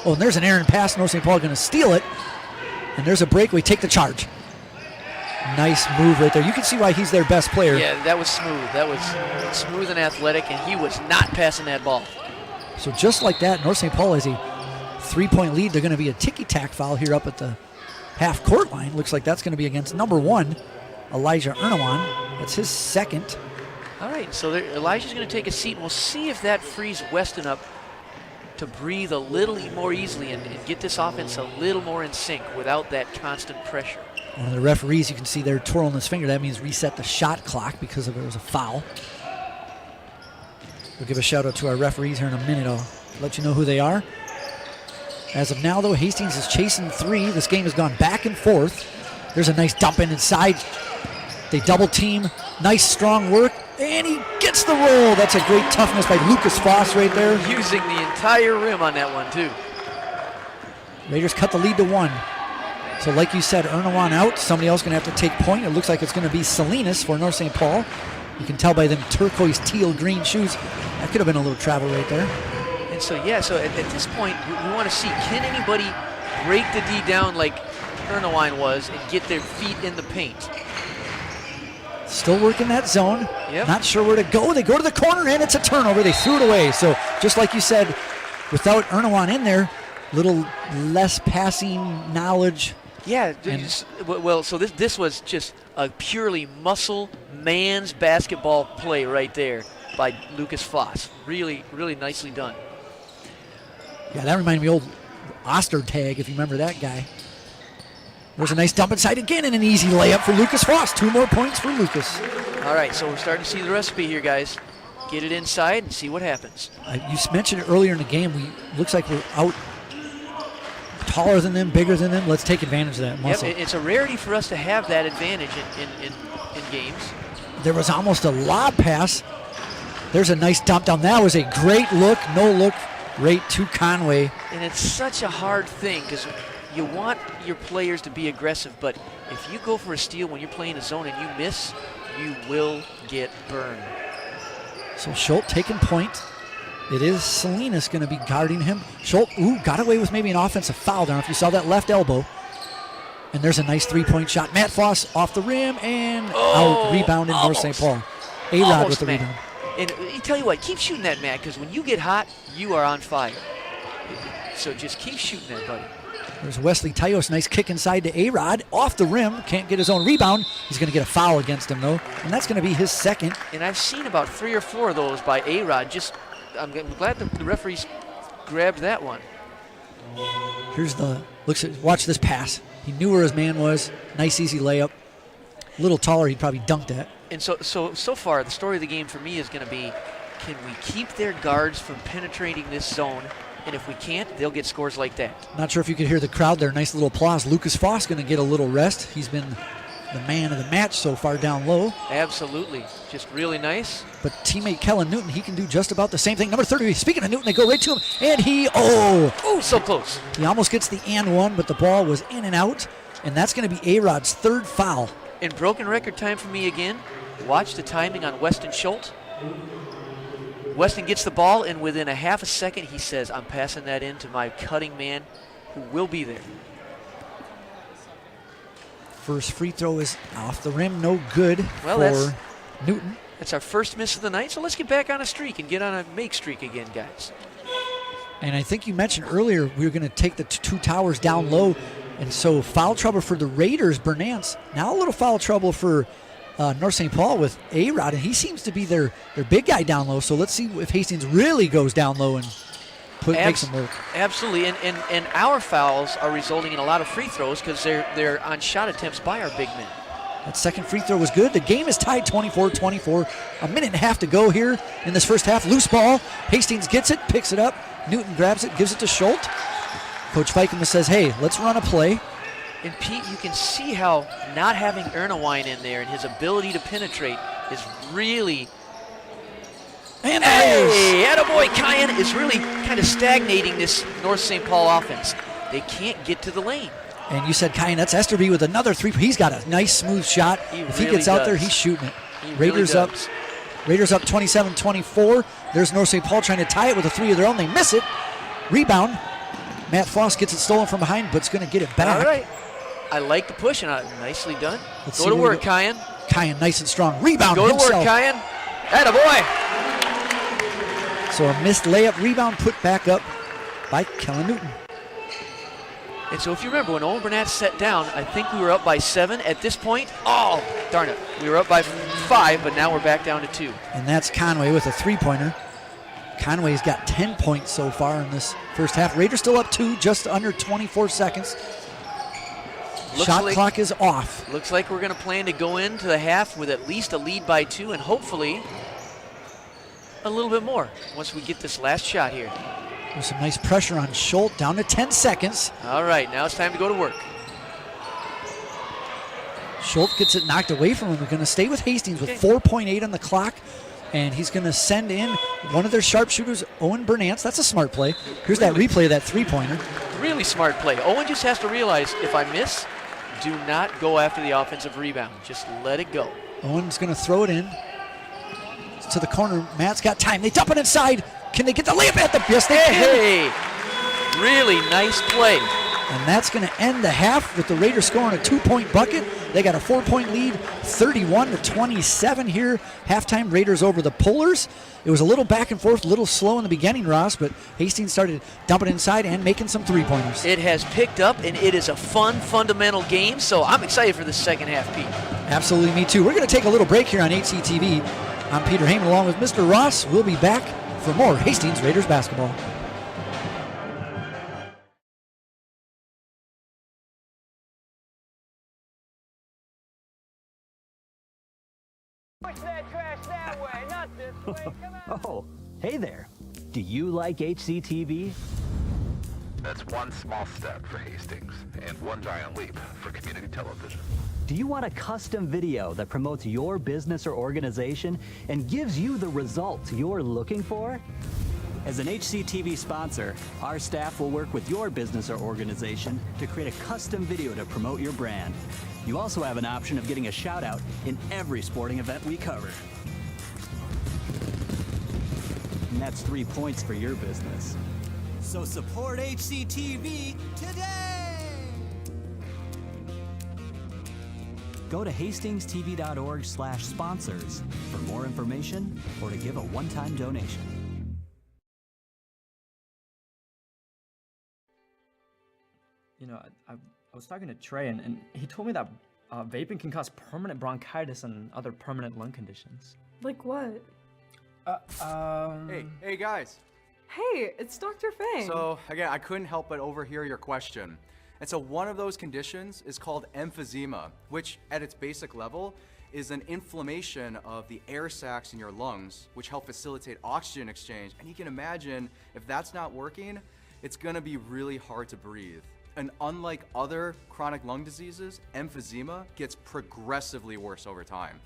Speaker 4: Oh, and there's an errant pass. North St. Paul going to steal it. And there's a breakaway. Take the charge. Nice move right there. You can see why he's their best player.
Speaker 5: Yeah, that was smooth. That was smooth and athletic, and he was not passing that ball.
Speaker 4: So just like that, North St. Paul has a 3-point lead. They're going to be a ticky-tack foul here up at the half-court line. Looks like that's going to be against number 1, Elijah Ernawan. That's his second.
Speaker 5: All right, so Elijah's going to take a seat, and we'll see if that frees Weston up to breathe a little more easily and get this offense a little more in sync without that constant pressure.
Speaker 4: One of the referees, you can see there twirling his finger. That means reset the shot clock because there was a foul. We'll give a shout out to our referees here in a minute. I'll let you know who they are. As of now, though, Hastings is chasing 3. This game has gone back and forth. There's a nice dump in inside. They double team. Nice strong work. And he gets the roll. That's a great toughness by Lucas Foss right there.
Speaker 5: Using the entire rim on that one, too.
Speaker 4: Raiders cut the lead to 1. So like you said, Ernawan out. Somebody else going to have to take point. It looks like it's going to be Salinas for North St. Paul. You can tell by them turquoise teal green shoes. That could have been a little travel right there.
Speaker 5: And so, yeah, so at this point, we want to see, can anybody break the D down like Ernawan was and get their feet in the paint?
Speaker 4: Still working that zone.
Speaker 5: Yep.
Speaker 4: Not sure where to go. They go to the corner, and it's a turnover. They threw it away. So just like you said, without Ernawan in there, little less passing knowledge.
Speaker 5: Yeah, well, so this was just a purely muscle man's basketball play right there by Lucas Foss. Really, really nicely done.
Speaker 4: Yeah, that reminded me of old Ostertag, if you remember that guy. There's a nice dump inside again and an easy layup for Lucas Foss. 2 more points for Lucas.
Speaker 5: All right, so we're starting to see the recipe here, guys. Get it inside and see what happens.
Speaker 4: You mentioned it earlier in the game. Looks like we're out taller than them, bigger than them. Let's take advantage of that muscle.
Speaker 5: Yep, it's a rarity for us to have that advantage in games.
Speaker 4: There was almost a lob pass. There's a nice dump down. That was a great look, no look right to Conway.
Speaker 5: And it's such a hard thing because you want your players to be aggressive, but if you go for a steal when you're playing a zone and you miss, you will get burned.
Speaker 4: So Schultz taking point. It is Salinas going to be guarding him. Schultz, got away with maybe an offensive foul. I don't know if you saw that left elbow. And there's a nice three-point shot. Matt Foss off the rim and out. Rebound in North St. Paul. A-Rod with the rebound.
Speaker 5: And I tell you what, keep shooting that, Matt, because when you get hot, you are on fire. So just keep shooting that, buddy.
Speaker 4: There's Wesley Tyos, nice kick inside to A-Rod, off the rim, can't get his own rebound. He's going to get a foul against him, though, and that's going to be his second.
Speaker 5: And I've seen about 3 or 4 of those by A-Rod. I'm glad the referees grabbed that one.
Speaker 4: Watch this pass. He knew where his man was. Nice, easy layup. A little taller, he'd probably dunked that.
Speaker 5: And so far, the story of the game for me is going to be, can we keep their guards from penetrating this zone? And if we can't, they'll get scores like that.
Speaker 4: Not sure if you could hear the crowd there. Nice little applause. Lucas Foss going to get a little rest. He's been the man of the match so far down low.
Speaker 5: Absolutely. Just really nice.
Speaker 4: But teammate Kellen Newton, he can do just about the same thing. Number 30, speaking of Newton, they go right to him. And
Speaker 5: so close.
Speaker 4: He almost gets the and one, but the ball was in and out. And that's going to be A-Rod's third foul.
Speaker 5: In broken record time for me again. Watch the timing on Weston Schultz. Weston gets the ball, and within a half a second, he says, I'm passing that in to my cutting man who will be there.
Speaker 4: First free throw is off the rim, no good for Newton.
Speaker 5: That's our first miss of the night, so let's get back on a streak and get on a make streak again, guys.
Speaker 4: And I think you mentioned earlier we were going to take the two towers down low, and so foul trouble for the Raiders, Bernance. Now a little foul trouble for North St. Paul with A-Rod, and he seems to be their big guy down low. So let's see if Hastings really goes down low and makes them work.
Speaker 5: Absolutely, and our fouls are resulting in a lot of free throws because they're on shot attempts by our big men.
Speaker 4: That second free throw was good. The game is tied 24-24. A minute and a half to go here in this first half. Loose ball. Hastings gets it, picks it up. Newton grabs it, gives it to Schultz. Coach Feikema says, hey, let's run a play.
Speaker 5: And Pete, you can see how not having Ernewine in there and his ability to penetrate is really...
Speaker 4: And
Speaker 5: hey, attaboy, Kyan is really kind of stagnating this North St. Paul offense. They can't get to the lane.
Speaker 4: And you said, Kyan, that's Esterby with another three. He's got a nice, smooth shot. If he gets out there, he's shooting it. Raiders up 27-24. There's North St. Paul trying to tie it with a three of their own. They miss it. Rebound. Matt Foss gets it stolen from behind, but it's going to get it back.
Speaker 5: All right. I like the push, and nicely done. Go to work, Kyan.
Speaker 4: Kyan, nice and strong. Rebound
Speaker 5: Go
Speaker 4: himself.
Speaker 5: to work, Kyan. Attaboy.
Speaker 4: So a missed layup, rebound put back up by Kellen Newton.
Speaker 5: And so if you remember, when Owen Burnett set down, I think we were up by 7 at this point. Oh, darn it. We were up by 5, but now we're back down to 2.
Speaker 4: And that's Conway with a three-pointer. Conway's got 10 points so far in this first half. Raiders still up 2, just under 24 seconds. Shot clock is off.
Speaker 5: Looks like we're going to plan to go into the half with at least a lead by 2 and hopefully a little bit more once we get this last shot here.
Speaker 4: There's some nice pressure on Schultz, down to 10 seconds.
Speaker 5: All right, now it's time to go to work.
Speaker 4: Schultz gets it knocked away from him. We're going to stay with Hastings with 4.8 on the clock, and he's going to send in one of their sharpshooters, Owen Bernance. That's a smart play. Here's that replay of that three-pointer.
Speaker 5: Really smart play. Owen just has to realize, if I miss, do not go after the offensive rebound. Just let it go.
Speaker 4: Owen's going to throw it in to the corner. Matt's got time. They dump it inside. Can they get the layup at the... Yes, they can.
Speaker 5: Hey, really nice play.
Speaker 4: And that's going to end the half with the Raiders scoring a 2-point bucket. They got a 4-point lead, 31-27 here. Halftime, Raiders over the Pullers. It was a little back and forth, a little slow in the beginning, Ross, but Hastings started dumping inside and making some three-pointers.
Speaker 5: It has picked up, and it is a fun, fundamental game, so I'm excited for the second half, Pete.
Speaker 4: Absolutely, me too. We're going to take a little break here on HCTV. I'm Peter Heyman along with Mr. Ross. We'll be back for more Hastings Raiders basketball.
Speaker 6: Push that trash that way, not this way. Come on.
Speaker 7: Oh, hey there. Do you like HCTV?
Speaker 8: That's one small step for Hastings and one giant leap for community television.
Speaker 7: Do you want a custom video that promotes your business or organization and gives you the results you're looking for? As an HCTV sponsor, our staff will work with your business or organization to create a custom video to promote your brand. You also have an option of getting a shout out in every sporting event we cover. And that's 3 points for your business. So support HCTV today! Go to hastingstv.org/sponsors for more information or to give a one-time donation.
Speaker 9: You know, I was talking to Trey, and he told me that vaping can cause permanent bronchitis and other permanent lung conditions.
Speaker 10: Like what?
Speaker 11: Hey guys.
Speaker 10: Hey, it's Dr. Fang.
Speaker 11: So again, I couldn't help but overhear your question. And so one of those conditions is called emphysema, which at its basic level is an inflammation of the air sacs in your lungs, which help facilitate oxygen exchange. And you can imagine if that's not working, it's gonna be really hard to breathe. And unlike other chronic lung diseases, emphysema gets progressively worse over time.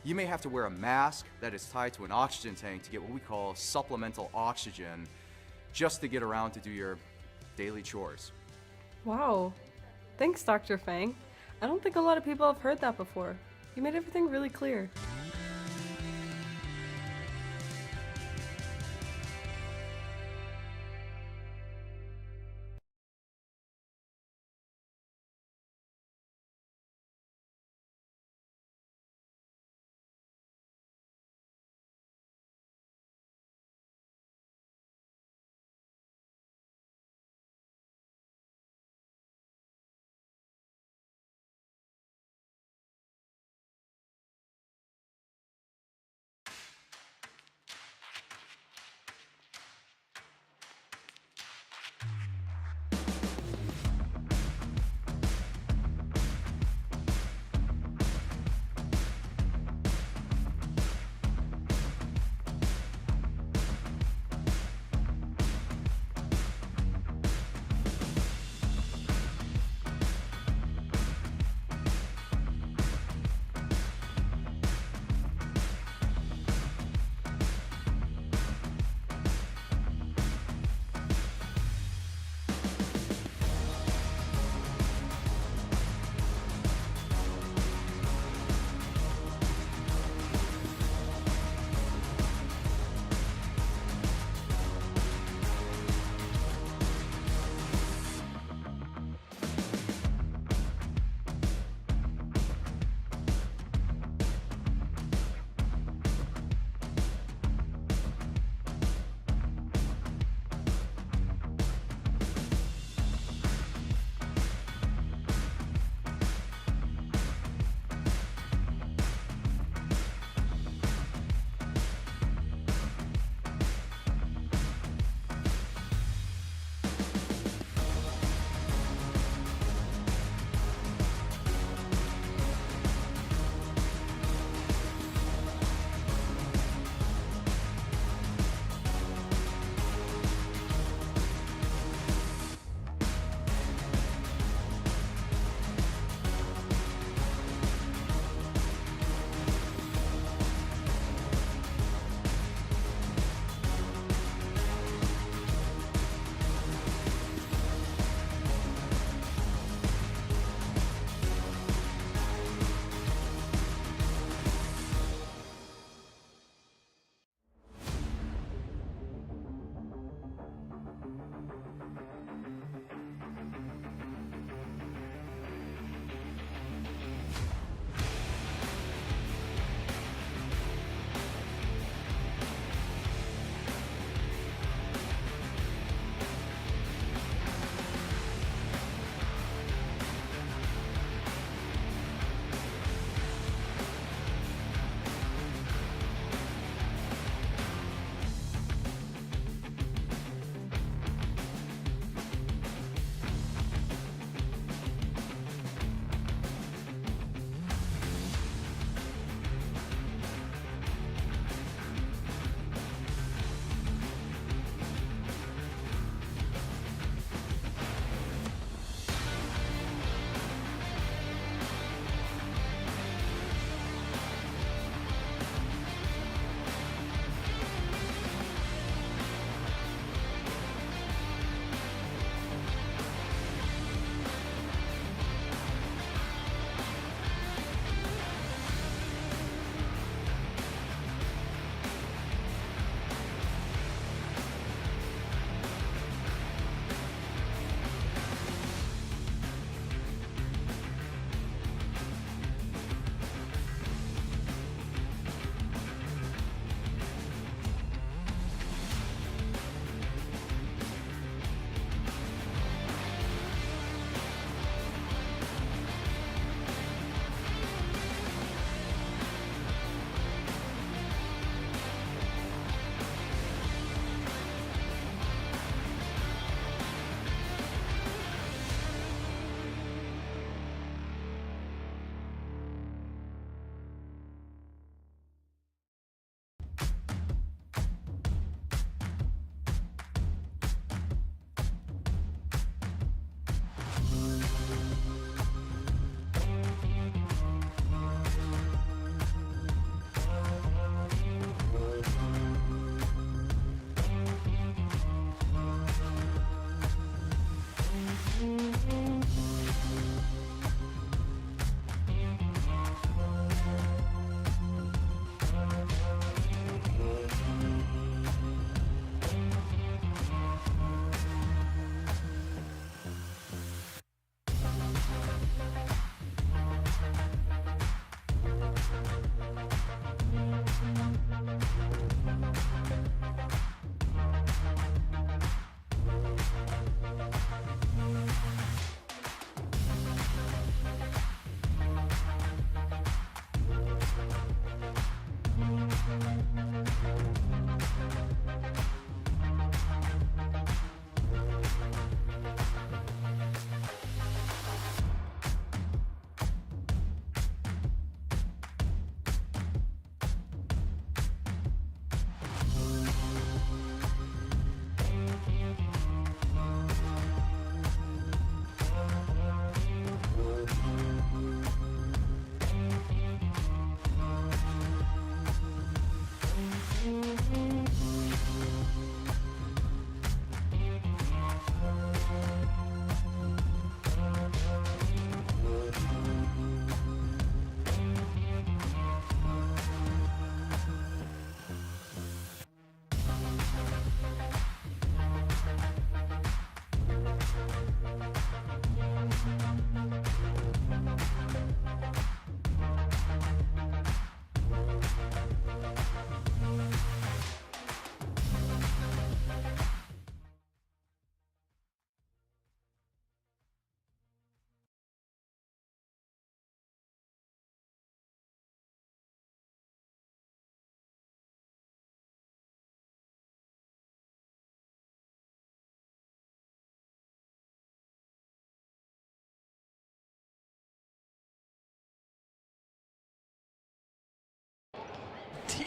Speaker 11: You may have to wear a mask that is tied to an oxygen tank to get what we call supplemental oxygen just to get around to do your daily chores.
Speaker 10: Wow. Thanks, Dr. Fang. I don't think a lot of people have heard that before. You made everything really clear.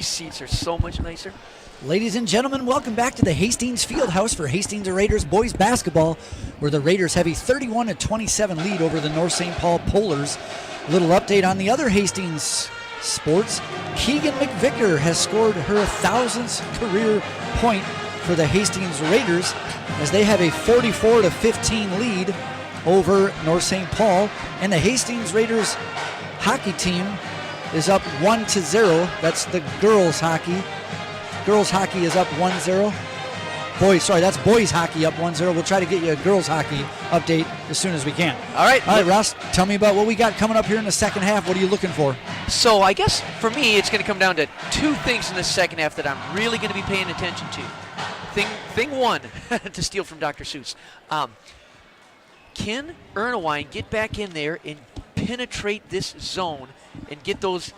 Speaker 5: These seats are so much nicer.
Speaker 4: Ladies and gentlemen, welcome back to the Hastings Fieldhouse for Hastings Raiders boys basketball, where the Raiders have a 31-27 lead over the North St. Paul Polars. Little update on the other Hastings sports. Keegan McVicker has scored her 1,000th career point for the Hastings Raiders as they have a 44-15 lead over North St. Paul, and the Hastings Raiders hockey team is up 1-0. That's the girls hockey. Girls hockey is up 1-0. That's boys hockey up 1-0. We'll try to get you a girls hockey update as soon as we can.
Speaker 5: All right,
Speaker 4: Ross, tell me about what we got coming up here in the second half. What are you looking for?
Speaker 5: So I guess for me, it's going to come down to two things in the second half that I'm really going to be paying attention to. Thing one, to steal from Dr. Seuss, can Ernewine get back in there and penetrate this zone and get those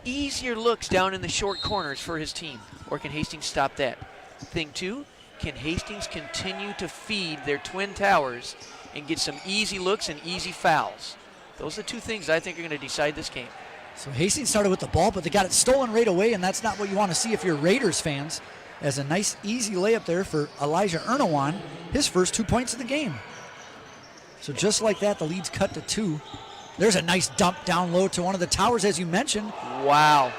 Speaker 5: easier looks down in the short corners for his team? Or can Hastings stop that? Thing two, can Hastings continue to feed their twin towers and get some easy looks and easy fouls? Those are two things I think are going to decide this game.
Speaker 4: So Hastings started with the ball, but they got it stolen right away, and that's not what you want to see if you're Raiders fans. As a nice, easy layup there for Elijah Ernewine, his first 2 points of the game. So just like that, the lead's cut to 2. There's a nice dump down low to one of the towers, as you mentioned.
Speaker 5: Wow.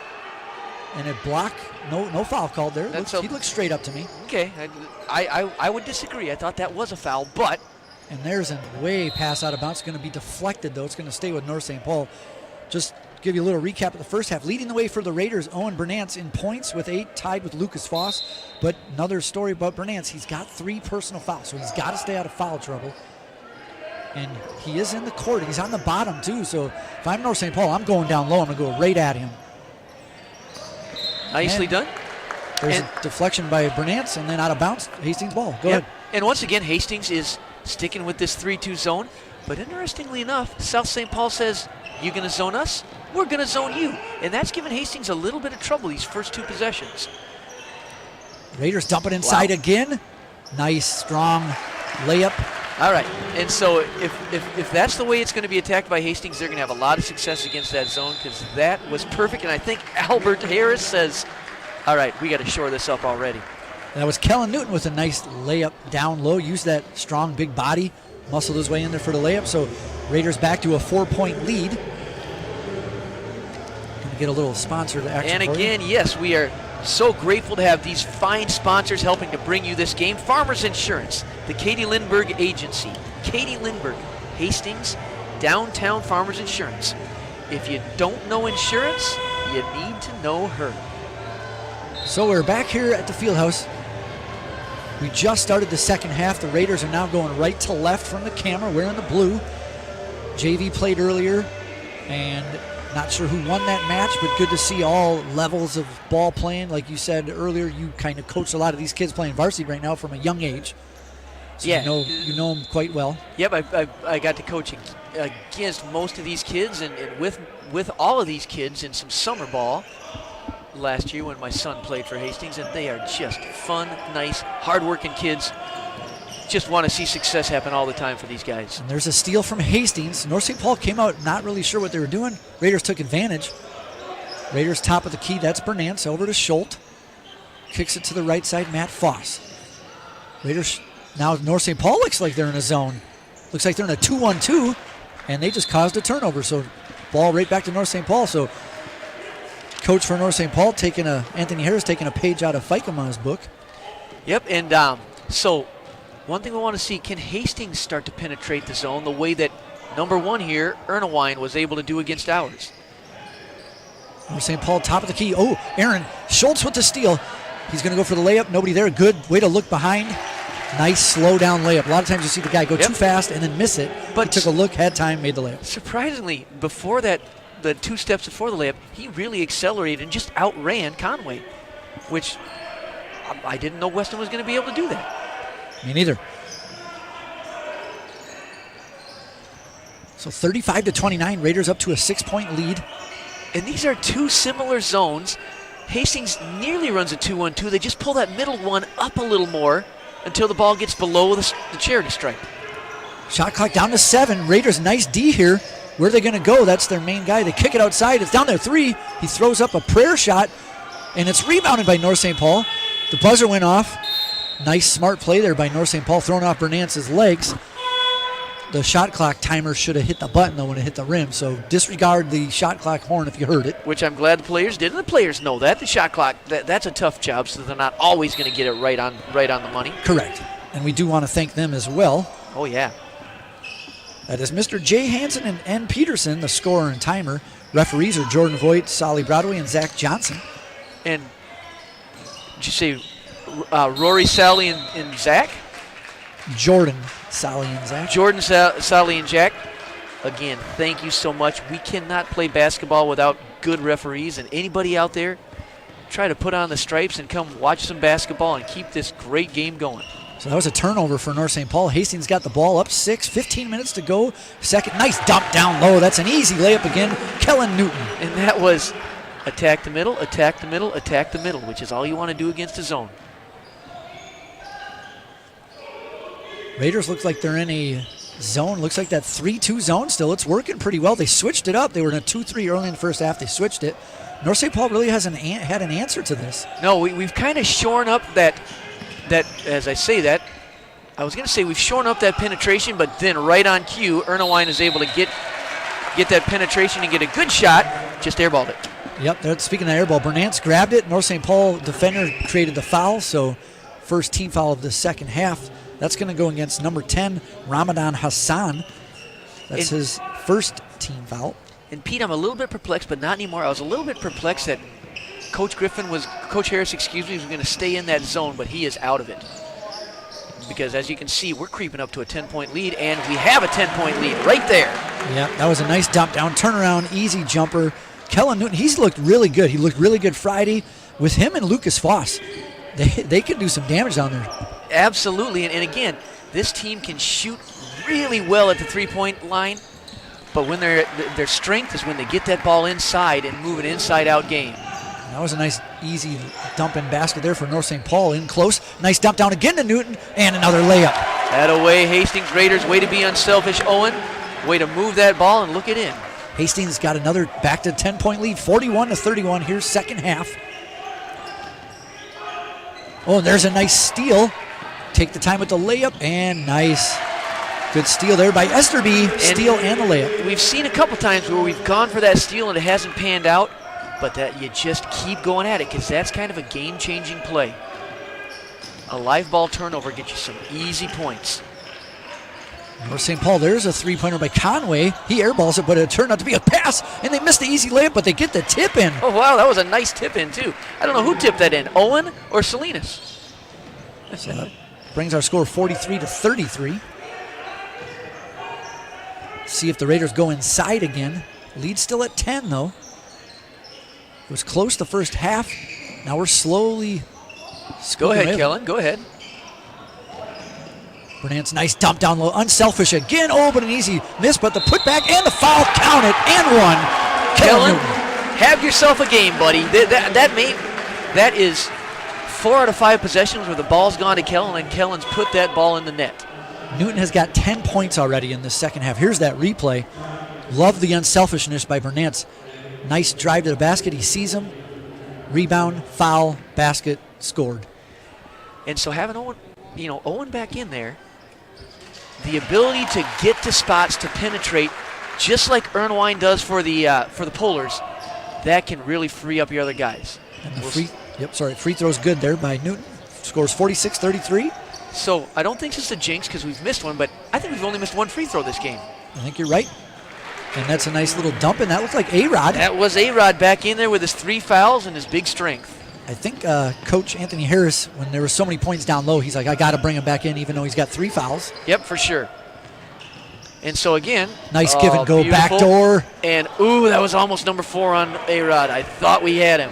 Speaker 4: And a block, no foul called there. He looks straight up to me.
Speaker 5: Okay, I would disagree. I thought that was a foul, but.
Speaker 4: And there's a way pass out of bounds. It's going to be deflected, though. It's going to stay with North St. Paul. Just give you a little recap of the first half. Leading the way for the Raiders, Owen Bernance in points with 8, tied with Lucas Foss. But another story about Bernance, he's got 3 personal fouls, so he's got to stay out of foul trouble. And he is in the court. He's on the bottom, too. So if I'm North St. Paul, I'm going down low. I'm going to go right at him.
Speaker 5: Nicely done.
Speaker 4: There's a deflection by Bernance, and then out of bounds, Hastings ball. Go ahead.
Speaker 5: And once again, Hastings is sticking with this 3-2 zone. But interestingly enough, South St. Paul says, you going to zone us? We're going to zone you. And that's given Hastings a little bit of trouble these first 2 possessions.
Speaker 4: Raiders dump it inside again. Nice, strong layup.
Speaker 5: All right, and so if that's the way it's going to be attacked by Hastings, they're going to have a lot of success against that zone because that was perfect. And I think Albert Harris says, all right, we got to shore this up already.
Speaker 4: That was Kellen Newton with a nice layup down low. Used that strong big body, muscled his way in there for the layup. So Raiders back to a 4-point lead. Going to get a little sponsored action.
Speaker 5: And again, yes, we are so grateful to have these fine sponsors helping to bring you this game. Farmers Insurance, the Katie Lindbergh Agency, Katie Lindbergh, Hastings, Downtown Farmers Insurance. If you don't know insurance, you need to know her.
Speaker 4: So we're back here at the Fieldhouse. We just started the second half. The Raiders are now going right to left from the camera. We're in the blue. JV played earlier, and not sure who won that match, but good to see all levels of ball playing. Like you said earlier, you kind of coach a lot of these kids playing varsity right now from a young age. So
Speaker 5: yeah.
Speaker 4: You know them quite well.
Speaker 5: Yep, I got to coach against most of these kids and with all of these kids in some summer ball last year when my son played for Hastings, and they are just fun, nice, hard-working kids. Just want to see success happen all the time for these guys.
Speaker 4: And there's a steal from Hastings. North St. Paul came out not really sure what they were doing. Raiders took advantage. Raiders top of the key. That's Bernance over to Schultz. Kicks it to the right side, Matt Foss. Raiders, now North St. Paul looks like they're in a zone. Looks like they're in a 2-1-2, and they just caused a turnover. So ball right back to North St. Paul. So coach for North St. Paul, Anthony Harris taking a page out of Fikema's book.
Speaker 5: Yep, and so one thing we want to see, can Hastings start to penetrate the zone the way that number 1 here, Ernewine, was able to do against ours?
Speaker 4: North St. Paul, top of the key. Oh, Aaron Schultz with the steal. He's going to go for the layup. Nobody there. Good way to look behind. Nice slow down layup. A lot of times you see the guy go too fast and then miss it. But he took a look, had time, made the layup.
Speaker 5: Surprisingly, before that, the 2 steps before the layup, he really accelerated and just outran Conway, which I didn't know Weston was going to be able to do that.
Speaker 4: Me neither. So 35-29, Raiders up to a 6-point lead.
Speaker 5: And these are 2 similar zones. Hastings nearly runs a 2-1-2. They just pull that middle one up a little more until the ball gets below the charity stripe.
Speaker 4: Shot clock down to 7. Raiders, nice D here. Where are they going to go? That's their main guy. They kick it outside. It's down there 3. He throws up a prayer shot. and it's rebounded by North St. Paul. The buzzer went off. Nice, smart play there by North St. Paul, throwing off Bernance's legs. The shot clock timer should have hit the button, though, when it hit the rim, so disregard the shot clock horn if you heard it.
Speaker 5: Which I'm glad the players did, and the players know that. The shot clock, that's a tough job, so they're not always going to get it right on the money.
Speaker 4: Correct. And we do want to thank them as well.
Speaker 5: Oh, yeah.
Speaker 4: That is Mr. Jay Hansen and N. Peterson, the scorer and timer. Referees are Jordan Voigt, Solly Broadway, and Zach Johnson.
Speaker 5: And did you say Rory, Sally, and Zach?
Speaker 4: Jordan, Sally, and Zach.
Speaker 5: Jordan, Sally, and Jack. Again, thank you so much. We cannot play basketball without good referees, and anybody out there, try to put on the stripes and come watch some basketball and keep this great game going.
Speaker 4: So that was a turnover for North St. Paul. Hastings got the ball up 6, 15 minutes to go. Second, nice dump down low. That's an easy layup again. Kellen Newton.
Speaker 5: And that was attack the middle, attack the middle, attack the middle, which is all you want to do against a zone.
Speaker 4: Raiders look like they're in a zone. Looks like that 3-2 zone still. It's working pretty well. They switched it up. They were in a 2-3 early in the first half. They switched it. North St. Paul really hasn't had an answer to this.
Speaker 5: No, we've kind of shorn up that, as I say that, I was going to say we've shorn up that penetration, but then right on cue, Ernawine is able to get that penetration and get a good shot, just airballed it.
Speaker 4: Yep, speaking of airball, Bernance grabbed it. North St. Paul defender created the foul, so first team foul of the second half. That's going to go against number 10, Ramadan Hassan. That's his first team foul.
Speaker 5: And Pete, I'm a little bit perplexed, but not anymore. I was a little bit perplexed that Coach Harris, was going to stay in that zone, but he is out of it. Because as you can see, we're creeping up to a 10-point lead, and we have a 10-point lead right there.
Speaker 4: Yeah, that was a nice dump down, turnaround, easy jumper. Kellen Newton, he's looked really good. He looked really good Friday. With him and Lucas Foss, they could do some damage down there.
Speaker 5: Absolutely, and again, this team can shoot really well at the three-point line, but when their strength is when they get that ball inside and move an inside-out game.
Speaker 4: That was a nice, easy dump-in basket there for North St. Paul. In close. Nice dump down again to Newton, and another layup.
Speaker 5: That away, Hastings Raiders. Way to be unselfish, Owen. Way to move that ball and look it in.
Speaker 4: Hastings got another back to 10-point lead, 41-31. Here's second half. Oh, and there's a nice steal. Take the time with the layup, and nice. Good steal there by Esterby. Steal and the layup.
Speaker 5: We've seen a couple times where we've gone for that steal and it hasn't panned out, but that you just keep going at it because that's kind of a game-changing play. A live ball turnover gets you some easy points.
Speaker 4: North St. Paul, there's a three-pointer by Conway. He airballs it, but it turned out to be a pass, and they missed the easy layup, but they get the tip in.
Speaker 5: Oh, wow, that was a nice tip in, too. I don't know who tipped that in, Owen or Salinas.
Speaker 4: So that brings our score 43-33. See if the Raiders go inside again. Lead still at 10, though. It was close the first half. Now we're slowly...
Speaker 5: Go ahead, Kellen. Go ahead.
Speaker 4: Bernance, nice dump down low. Unselfish again. Oh, but an easy miss, but the putback and the foul counted and one.
Speaker 5: Kellen, have yourself a game, buddy. That is 4 out of 5 possessions where the ball's gone to Kellen, and Kellen's put that ball in the net.
Speaker 4: Newton has got 10 points already in the second half. Here's that replay. Love the unselfishness by Bernance. Nice drive to the basket. He sees him. Rebound, foul, basket, scored.
Speaker 5: And so having Owen back in there, the ability to get to spots to penetrate, just like Ernwine does for the Polars, that can really free up your other guys.
Speaker 4: And the free throw's good there by Newton. Scores 46-33.
Speaker 5: So I don't think this is a jinx because we've missed one, but I think we've only missed one free throw this game.
Speaker 4: I think you're right. And that's a nice little dump, and that looked like A-Rod.
Speaker 5: That was A-Rod back in there with his 3 fouls and his big strength.
Speaker 4: I think Coach Anthony Harris, when there were so many points down low, he's like, I got to bring him back in even though he's got 3 fouls.
Speaker 5: Yep, for sure. And so again,
Speaker 4: nice give and go backdoor.
Speaker 5: And ooh, that was almost number 4 on A-Rod. I thought we had him.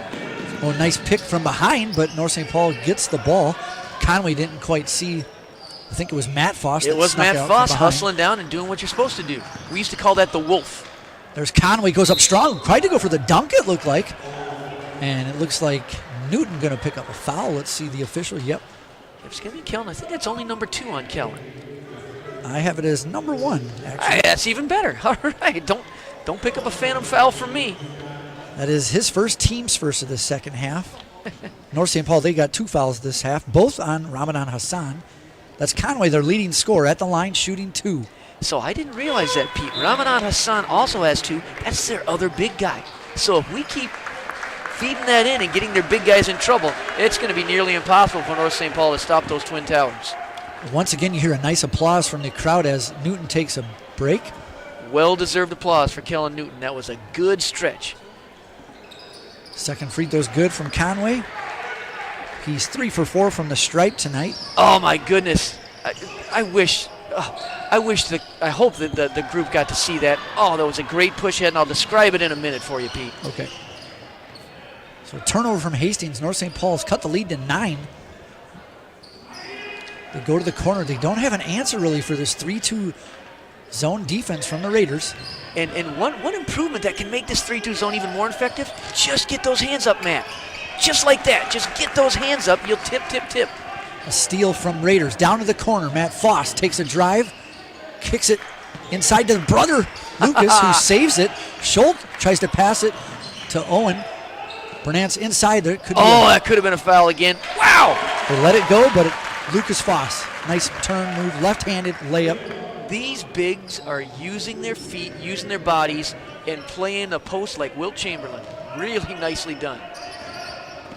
Speaker 4: Well, nice pick from behind, but North St. Paul gets the ball. Conway didn't quite see. I think it was Matt Foss.
Speaker 5: It was Matt Foss hustling down and doing what you're supposed to do. We used to call that the wolf.
Speaker 4: There's Conway, goes up strong. Tried to go for the dunk, it looked like. And it looks like Newton going to pick up a foul. Let's see the official. Yep.
Speaker 5: It's going to be Kellen. I think that's only number 2 on Kellen.
Speaker 4: I have it as number 1, actually.
Speaker 5: That's even better. All right. Don't pick up a phantom foul from me.
Speaker 4: That is his team's first of the second half. North St. Paul, they got 2 fouls this half, both on Ramadan Hassan. That's Conway, their leading scorer, at the line shooting 2.
Speaker 5: So I didn't realize that, Pete. Ramadan Hassan also has 2. That's their other big guy. So if we keep feeding that in and getting their big guys in trouble, it's going to be nearly impossible for North St. Paul to stop those Twin Towers.
Speaker 4: Once again, you hear a nice applause from the crowd as Newton takes a break.
Speaker 5: Well-deserved applause for Kellen Newton. That was a good stretch.
Speaker 4: Second free throw's good from Conway. He's 3 for 4 from the stripe tonight.
Speaker 5: Oh my goodness! I hope that the group got to see that. Oh, that was a great push ahead, and I'll describe it in a minute for you, Pete.
Speaker 4: Okay. So turnover from Hastings. North St. Paul's cut the lead to 9. They go to the corner. They don't have an answer really for this 3-2 zone defense from the Raiders.
Speaker 5: And one improvement that can make this 3-2 zone even more effective, just get those hands up, Matt. Just like that. Just get those hands up. You'll tip, tip, tip.
Speaker 4: A steal from Raiders. Down to the corner. Matt Foss takes a drive, kicks it inside to the brother, Lucas, who saves it. Schultz tries to pass it to Owen. Bernance inside there.
Speaker 5: That could have been a foul again. Wow!
Speaker 4: They let it go, but Lucas Foss. Nice turn move, left-handed layup.
Speaker 5: These bigs are using their feet, using their bodies, and playing a post like Wilt Chamberlain. Really nicely done.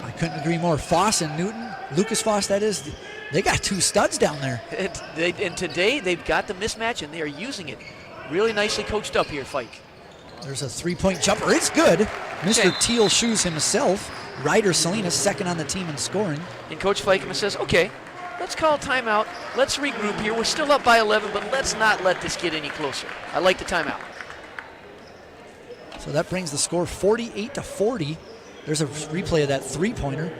Speaker 4: I couldn't agree more. Foss and Newton, Lucas Foss that is, they got 2 studs down there.
Speaker 5: And today they've got the mismatch and they are using it. Really nicely coached up here, Fike.
Speaker 4: There's a 3-point jumper. It's good. Mr. Teal Shoes himself. Ryder Salinas second on the team in scoring.
Speaker 5: And Coach Fikeman says, okay, let's call a timeout. Let's regroup here. We're still up by 11, but let's not let this get any closer. I like the timeout.
Speaker 4: So that brings the score 48-40. There's a replay of that 3-pointer.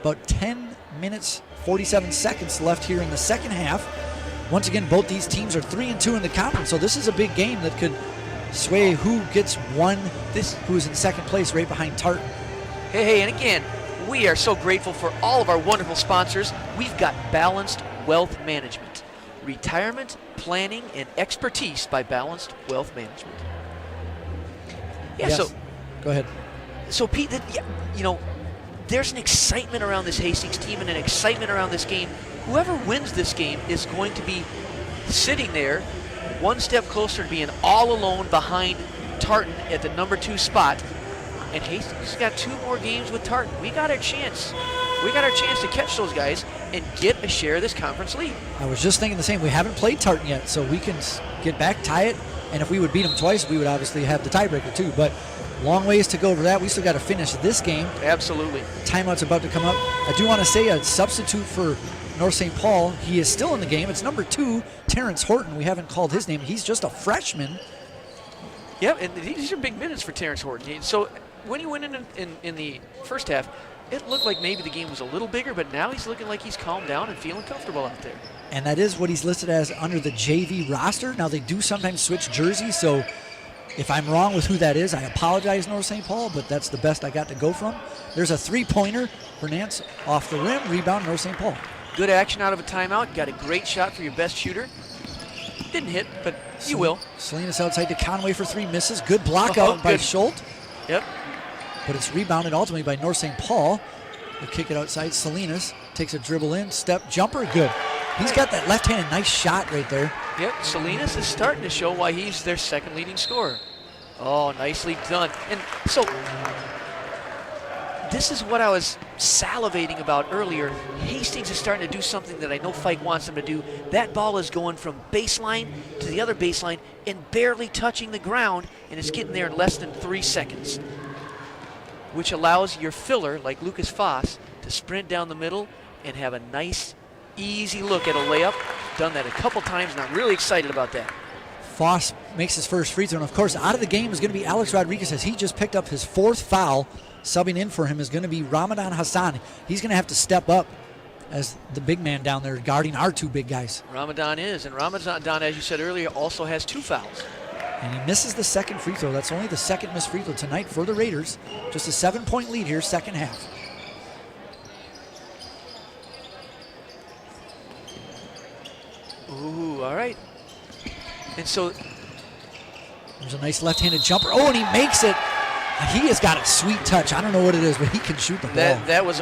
Speaker 4: About 10 minutes, 47 seconds left here in the second half. Once again, both these teams are 3-2 in the conference, so this is a big game that could sway who gets who's in second place right behind Tartan.
Speaker 5: Hey, and again, we are so grateful for all of our wonderful sponsors. We've got Balanced Wealth Management, retirement planning and expertise by Balanced Wealth Management. Yeah,
Speaker 4: yes.
Speaker 5: So
Speaker 4: go ahead.
Speaker 5: So Pete, there's an excitement around this Hastings team and an excitement around this game. Whoever wins this game is going to be sitting there one step closer to being all alone behind Tartan at the number 2 spot. And Hastings has got 2 more games with Tartan. We got our chance. We got our chance to catch those guys and get a share of this conference lead.
Speaker 4: I was just thinking the same. We haven't played Tartan yet, so we can get back, tie it, and if we would beat them twice, we would obviously have the tiebreaker too. But long ways to go for that. We still got to finish this game.
Speaker 5: Absolutely.
Speaker 4: Timeout's about to come up. I do want to say a substitute for North St. Paul. He is still in the game. It's number 2, Terrence Horton. We haven't called his name. He's just a freshman.
Speaker 5: Yep, and these are big minutes for Terrence Horton. So when he went in the first half, it looked like maybe the game was a little bigger, but now he's looking like he's calmed down and feeling comfortable out there.
Speaker 4: And that is what he's listed as under the JV roster. Now, they do sometimes switch jerseys, so if I'm wrong with who that is, I apologize, North St. Paul, but that's the best I got to go from. There's a 3-pointer. Bernance off the rim, rebound, North St. Paul.
Speaker 5: Good action out of a timeout. Got a great shot for your best shooter. Didn't hit, but you will.
Speaker 4: Salinas outside to Conway for 3, misses. Good block out by Schultz.
Speaker 5: Yep.
Speaker 4: But it's rebounded ultimately by North St. Paul. They kick it outside. Salinas takes a dribble in, step, jumper, good. He's got that left-handed nice shot right there.
Speaker 5: Yep, Salinas is starting to show why he's their second leading scorer. Oh, nicely done. And so this is what I was salivating about earlier. Hastings is starting to do something that I know Fike wants them to do. That ball is going from baseline to the other baseline and barely touching the ground, and it's getting there in less than 3 seconds, which allows your filler, like Lucas Foss, to sprint down the middle and have a nice, easy look at a layup. Done that a couple times, and I'm really excited about that.
Speaker 4: Foss makes his first free throw, and of course, out of the game is going to be Alex Rodriguez as he just picked up his 4th foul. Subbing in for him is going to be Ramadan Hassan. He's going to have to step up as the big man down there guarding our 2 big guys.
Speaker 5: Ramadan is, and Ramadan, as you said earlier, also has 2 fouls.
Speaker 4: And he misses the second free throw. That's only the second missed free throw tonight for the Raiders. Just a 7-point lead here, second half.
Speaker 5: Ooh, all right. And so
Speaker 4: there's a nice left-handed jumper. Oh, and he makes it. He has got a sweet touch. I don't know what it is, but he can shoot the ball.
Speaker 5: That was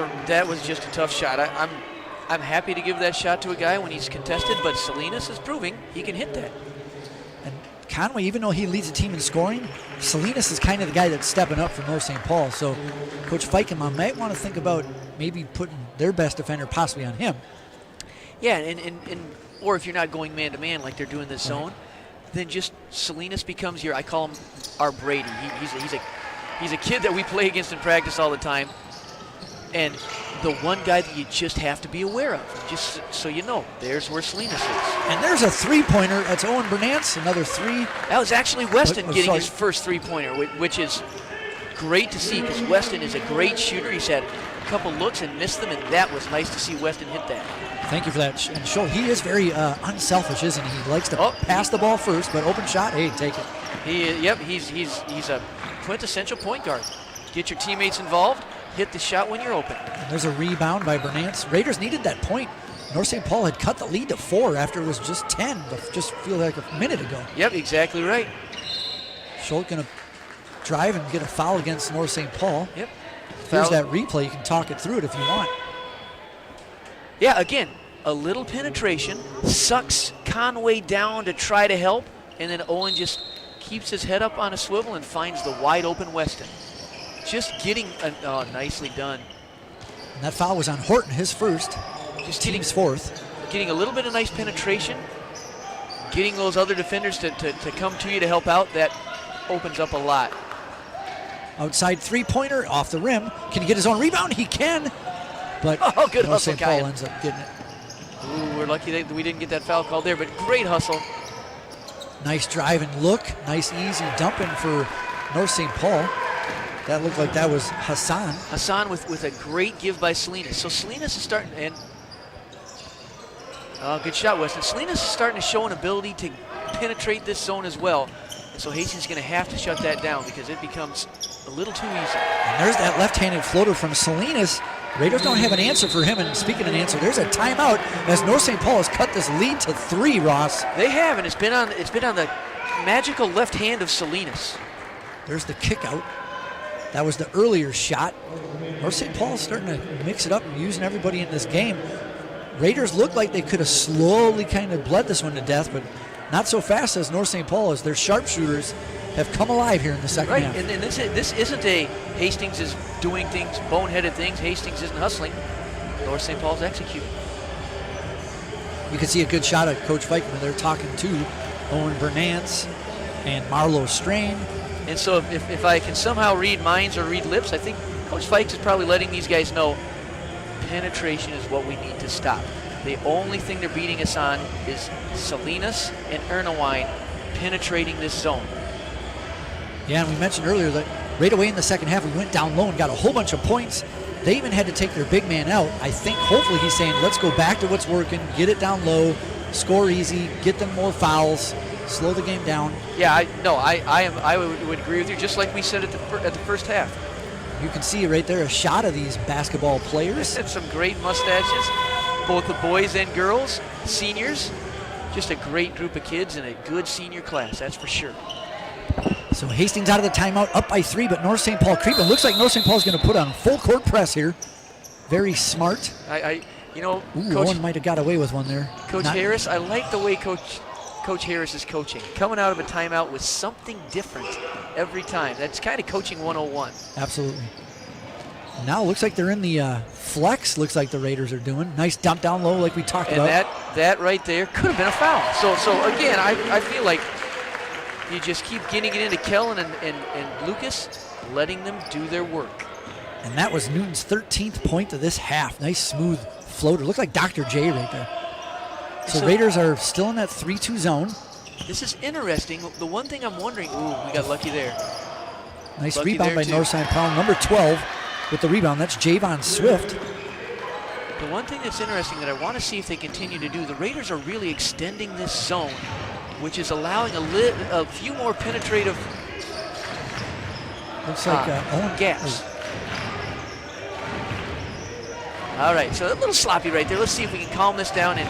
Speaker 5: just a tough shot. I'm happy to give that shot to a guy when he's contested, but Salinas is proving he can hit that.
Speaker 4: And Conway, even though he leads the team in scoring, Salinas is kind of the guy that's stepping up for North St. Paul. So Coach Feikema might want to think about maybe putting their best defender possibly on him.
Speaker 5: Yeah, and or if you're not going man-to-man like they're doing this zone, then just Salinas becomes I call him our Brady. He's a kid that we play against in practice all the time, and the one guy that you just have to be aware of, just so you know, there's where Salinas is.
Speaker 4: And there's a three-pointer. That's Owen Bernance, another three.
Speaker 5: That was actually Weston getting his first three-pointer, which is great to see because Weston is a great shooter. He's had a couple looks and missed them, and that was nice to see Weston hit that.
Speaker 4: Thank you for that. And Scholl, he is very unselfish, isn't he? He likes to pass the ball first, but open shot, hey, take it.
Speaker 5: He's a quintessential point guard. Get your teammates involved, hit the shot when you're open.
Speaker 4: And there's a rebound by Bernance. Raiders needed that point. North St. Paul had cut the lead to 4 after it was just 10, just feel like a minute ago.
Speaker 5: Yep, exactly right.
Speaker 4: Scholl going to drive and get a foul against North St. Paul.
Speaker 5: Yep.
Speaker 4: Here's that replay. You can talk it through it if you want.
Speaker 5: Yeah, again, a little penetration, sucks Conway down to try to help, and then Owen just keeps his head up on a swivel and finds the wide open Weston. Just getting, nicely done.
Speaker 4: And that foul was on Horton, his first,
Speaker 5: just
Speaker 4: team's fourth.
Speaker 5: Getting a little bit of nice penetration, getting those other defenders to come to you to help out, that opens up a lot.
Speaker 4: Outside three-pointer off the rim. Can he get his own rebound? He can. But
Speaker 5: good
Speaker 4: North
Speaker 5: hustle,
Speaker 4: St. Paul ends up getting it.
Speaker 5: Ooh, we're lucky that we didn't get that foul called there, but great hustle.
Speaker 4: Nice drive and look. Nice easy dumping for North St. Paul. That looked like that was Hassan.
Speaker 5: Hassan with a great give by Salinas. So Salinas is starting, and good shot, Weston. Salinas is starting to show an ability to penetrate this zone as well. And so Hastings is going to have to shut that down because it becomes a little too easy.
Speaker 4: And there's that left-handed floater from Salinas. Raiders don't have an answer for him, and speaking of an answer, there's a timeout as North St. Paul has cut this lead to 3, Ross.
Speaker 5: They have, and it's been on the magical left hand of Salinas.
Speaker 4: There's the kick out. That was the earlier shot. North St. Paul is starting to mix it up and using everybody in this game. Raiders look like they could have slowly kind of bled this one to death, but not so fast as North St. Paul, as their sharpshooters have come alive here in the second half.
Speaker 5: And this isn't a Hastings is doing things, boneheaded things. Hastings isn't hustling. North St. Paul's executing.
Speaker 4: You can see a good shot at Coach Feikman. They're talking to Owen Bernance and Marlowe Strain.
Speaker 5: And so if I can somehow read minds or read lips, I think Coach Fikes is probably letting these guys know penetration is what we need to stop. The only thing they're beating us on is Salinas and Ernawine penetrating this zone.
Speaker 4: Yeah, and we mentioned earlier that right away in the second half, we went down low and got a whole bunch of points. They even had to take their big man out. I think hopefully he's saying, let's go back to what's working, get it down low, score easy, get them more fouls, slow the game down.
Speaker 5: Yeah, I would agree with you, just like we said at the first half.
Speaker 4: You can see right there a shot of these basketball players.
Speaker 5: Some great mustaches, both the boys and girls, seniors. Just a great group of kids and a good senior class, that's for sure.
Speaker 4: So Hastings out of the timeout, up by 3, but North St. Paul creeping. Looks like North St. Paul is going to put on full court press here. Very smart.
Speaker 5: Coach,
Speaker 4: Owen might have got away with one there.
Speaker 5: Coach Harris, I like the way Coach Harris is coaching. Coming out of a timeout with something different every time. That's kind of coaching 101.
Speaker 4: Absolutely. Now it looks like they're in the flex, looks like the Raiders are doing. Nice dump down low like we talked about.
Speaker 5: And that right there could have been a foul. So again, I feel like you just keep getting it into Kellen and Lucas, letting them do their work.
Speaker 4: And that was Newton's 13th point of this half. Nice smooth floater. Looked like Dr. J right there. So Raiders are still in that 3-2 zone.
Speaker 5: This is interesting. The one thing I'm wondering, we got lucky there.
Speaker 4: Nice rebound by North St. Paul. Number 12 with the rebound. That's Javon Swift.
Speaker 5: The one thing that's interesting that I want to see if they continue to do, the Raiders are really extending this zone, which is allowing a few more penetrative gaps. All right, so a little sloppy right there. Let's see if we can calm this down and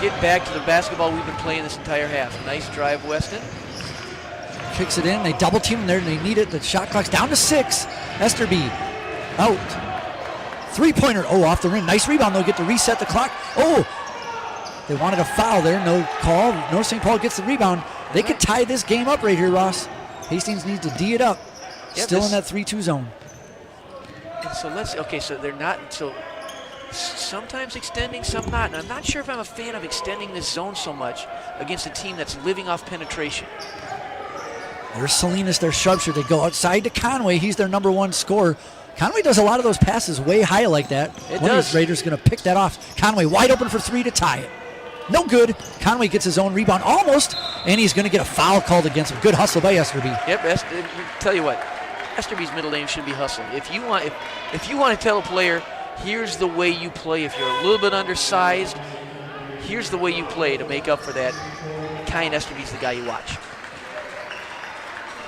Speaker 5: get back to the basketball we've been playing this entire half. Nice drive, Weston.
Speaker 4: Kicks it in. They double team him there. They need it. The shot clock's down to 6. Esterby out. 3-pointer. Oh, off the rim. Nice rebound. They'll get to reset the clock. Oh, they wanted a foul there. No call. North St. Paul gets the rebound. They could tie this game up right here, Ross. Hastings needs to D it up.
Speaker 5: Yeah,
Speaker 4: Still in that 3-2 zone.
Speaker 5: And so they're not, so sometimes extending, some not. And I'm not sure if I'm a fan of extending this zone so much against a team that's living off penetration.
Speaker 4: There's Salinas, their sharpshooter. They go outside to Conway. He's their number 1 scorer. Conway does a lot of those passes way high like that. One of these Raiders going to pick that off. Conway wide open for 3 to tie it. No good. Conway gets his own rebound almost, and he's going to get a foul called against him. Good hustle by Esterby.
Speaker 5: Yep, tell you what, Esterby's middle name should be Hustle. If you want to tell a player, here's the way you play. If you're a little bit undersized, here's the way you play to make up for that. Kyan Esterby's the guy you watch.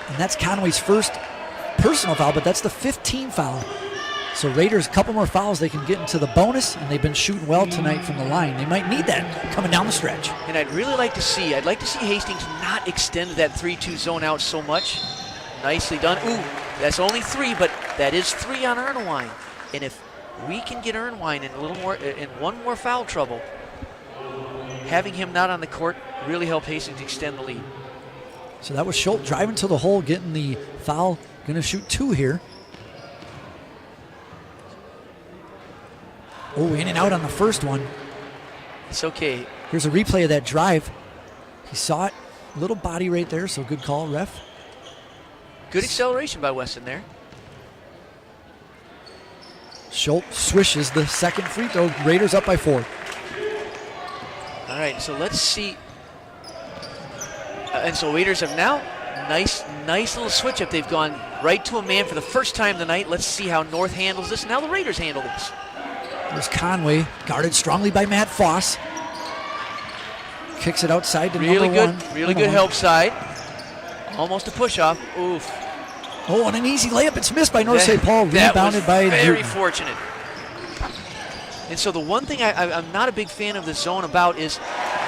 Speaker 4: And that's Conway's first personal foul, but that's the 15th foul. So Raiders, a couple more fouls, they can get into the bonus, and they've been shooting well tonight from the line. They might need that coming down the stretch.
Speaker 5: And I'd like to see Hastings not extend that 3-2 zone out so much. Nicely done. Ooh, that's only 3, but that is 3 on Ernwine. And if we can get Ernwine in one more foul trouble, having him not on the court really helped Hastings extend the lead.
Speaker 4: So that was Schultz driving to the hole, getting the foul. Going to shoot 2 here. Oh, in and out on the first one.
Speaker 5: It's okay.
Speaker 4: Here's a replay of that drive. He saw it. Little body right there, so good call, ref.
Speaker 5: Good acceleration by Weston there.
Speaker 4: Schultz swishes the second free throw. Raiders up by 4.
Speaker 5: All right, so let's see. And so Raiders have now, nice little switch up. They've gone right to a man for the first time tonight. Let's see how North handles this. Now the Raiders handle this.
Speaker 4: There's Conway, guarded strongly by Matt Foss. Kicks it outside to number 1.
Speaker 5: Really good help side. Almost a push-off. Oof.
Speaker 4: Oh, and an easy layup. It's missed by North St. Paul. Rebounded by
Speaker 5: very
Speaker 4: Newton.
Speaker 5: Fortunate. And so the one thing I'm not a big fan of the zone about is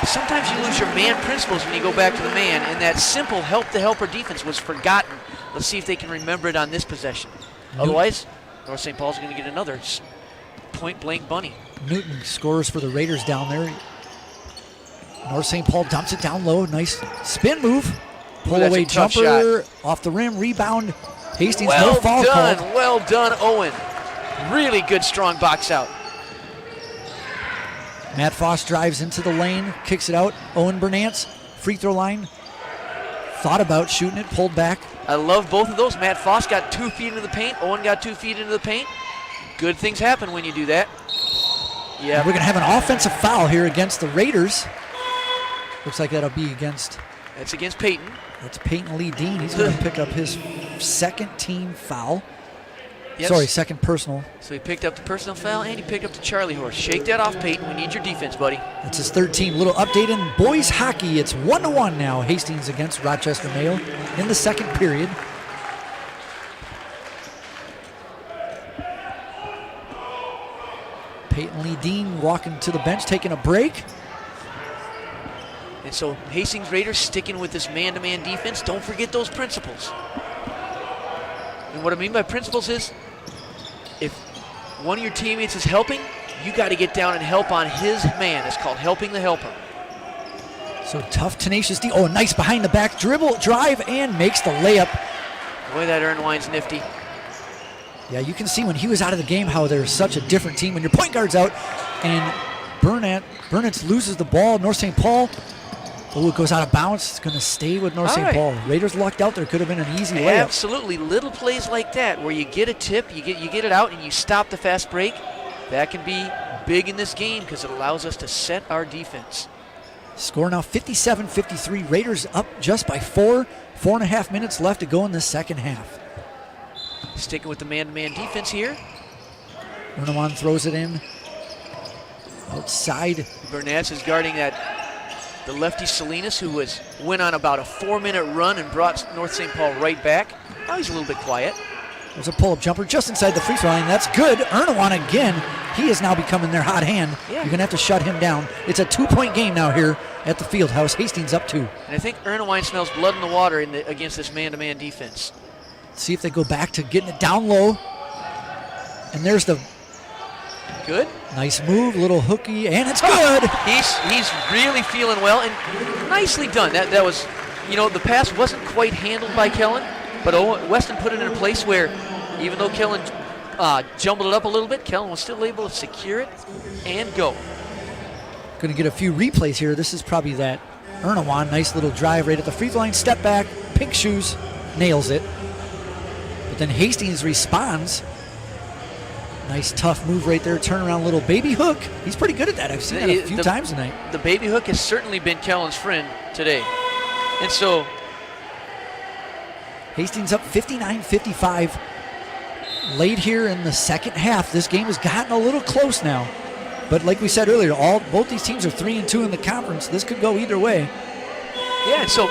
Speaker 5: sometimes you lose your man principles when you go back to the man, and that simple help-the-helper defense was forgotten. Let's see if they can remember it on this possession. Otherwise, North St. Paul's going to get another point-blank bunny.
Speaker 4: Newton scores for the Raiders down there. North St. Paul dumps it down low. Nice spin move. Pull-away jumper off the rim. Rebound. Hastings, no foul called.
Speaker 5: Well done, Owen. Really good, strong box out.
Speaker 4: Matt Foss drives into the lane, kicks it out. Owen Bernance, free throw line. Thought about shooting it, pulled back.
Speaker 5: I love both of those. Matt Foss got 2 feet into the paint. Owen got 2 feet into the paint. Good things happen when you do that. Yeah,
Speaker 4: we're going to have an offensive foul here against the Raiders. Looks like that'll be against...
Speaker 5: That's against Peyton.
Speaker 4: That's Peyton Lee Dean. He's going to pick up his second team foul.
Speaker 5: Yes.
Speaker 4: Sorry, second personal.
Speaker 5: So he picked up the personal foul and he picked up the Charlie horse. Shake that off, Peyton. We need your defense, buddy.
Speaker 4: That's his third team. Little update in boys hockey. It's 1-1 now. Hastings against Rochester Mayo in the second period. Peyton Lee Dean walking to the bench, taking a break.
Speaker 5: And so Hastings Raiders sticking with this man-to-man defense. Don't forget those principles. And what I mean by principles is if one of your teammates is helping, you got to get down and help on his man. It's called helping the helper.
Speaker 4: So tough, tenacious D. Oh, nice behind the back dribble, drive, and makes the layup.
Speaker 5: Boy, that Ernwine's nifty.
Speaker 4: Yeah, you can see when he was out of the game how they're such a different team. When your point guard's out and Burnett loses the ball, North St. Paul, oh, it goes out of bounds. It's going to stay with North St. Paul. Raiders lucked out there. Could have been an easy layup.
Speaker 5: Absolutely. Little plays like that where you get a tip, you get it out, and you stop the fast break. That can be big in this game because it allows us to set our defense.
Speaker 4: Score now 57-53. Raiders up just by 4. 4.5 minutes left to go in the second half.
Speaker 5: Sticking with the man-to-man defense here.
Speaker 4: Runawan throws it in. Outside.
Speaker 5: Burnett is guarding the lefty Salinas, who went on about a 4-minute run and brought North St. Paul right back. Now he's a little bit quiet.
Speaker 4: There's a pull-up jumper just inside the free throw line. That's good. Ernawan again. He is now becoming their hot hand.
Speaker 5: Yeah.
Speaker 4: You're going to have to shut him down. It's a 2-point game now here at the field house. Hastings up 2.
Speaker 5: And I think Ernewine smells blood in the water against this man-to-man defense.
Speaker 4: See if they go back to getting it down low. And there's the
Speaker 5: good.
Speaker 4: Nice move, little hooky, and it's good.
Speaker 5: He's really feeling well, and nicely done. That was, the pass wasn't quite handled by Kellen, but Weston put it in a place where, even though Kellen jumbled it up a little bit, Kellen was still able to secure it and go.
Speaker 4: Going to get a few replays here. This is probably that Ernewine. Nice little drive right at the free throw line. Step back, pink shoes, nails it. But then Hastings responds. Nice tough move right there. Turnaround little baby hook. He's pretty good at that. I've seen that a few times tonight.
Speaker 5: The baby hook has certainly been Kellen's friend today. And so
Speaker 4: Hastings up 59-55. Late here in the second half. This game has gotten a little close now. But like we said earlier, both these teams are 3-2 in the conference. This could go either way.
Speaker 5: Yeah, and so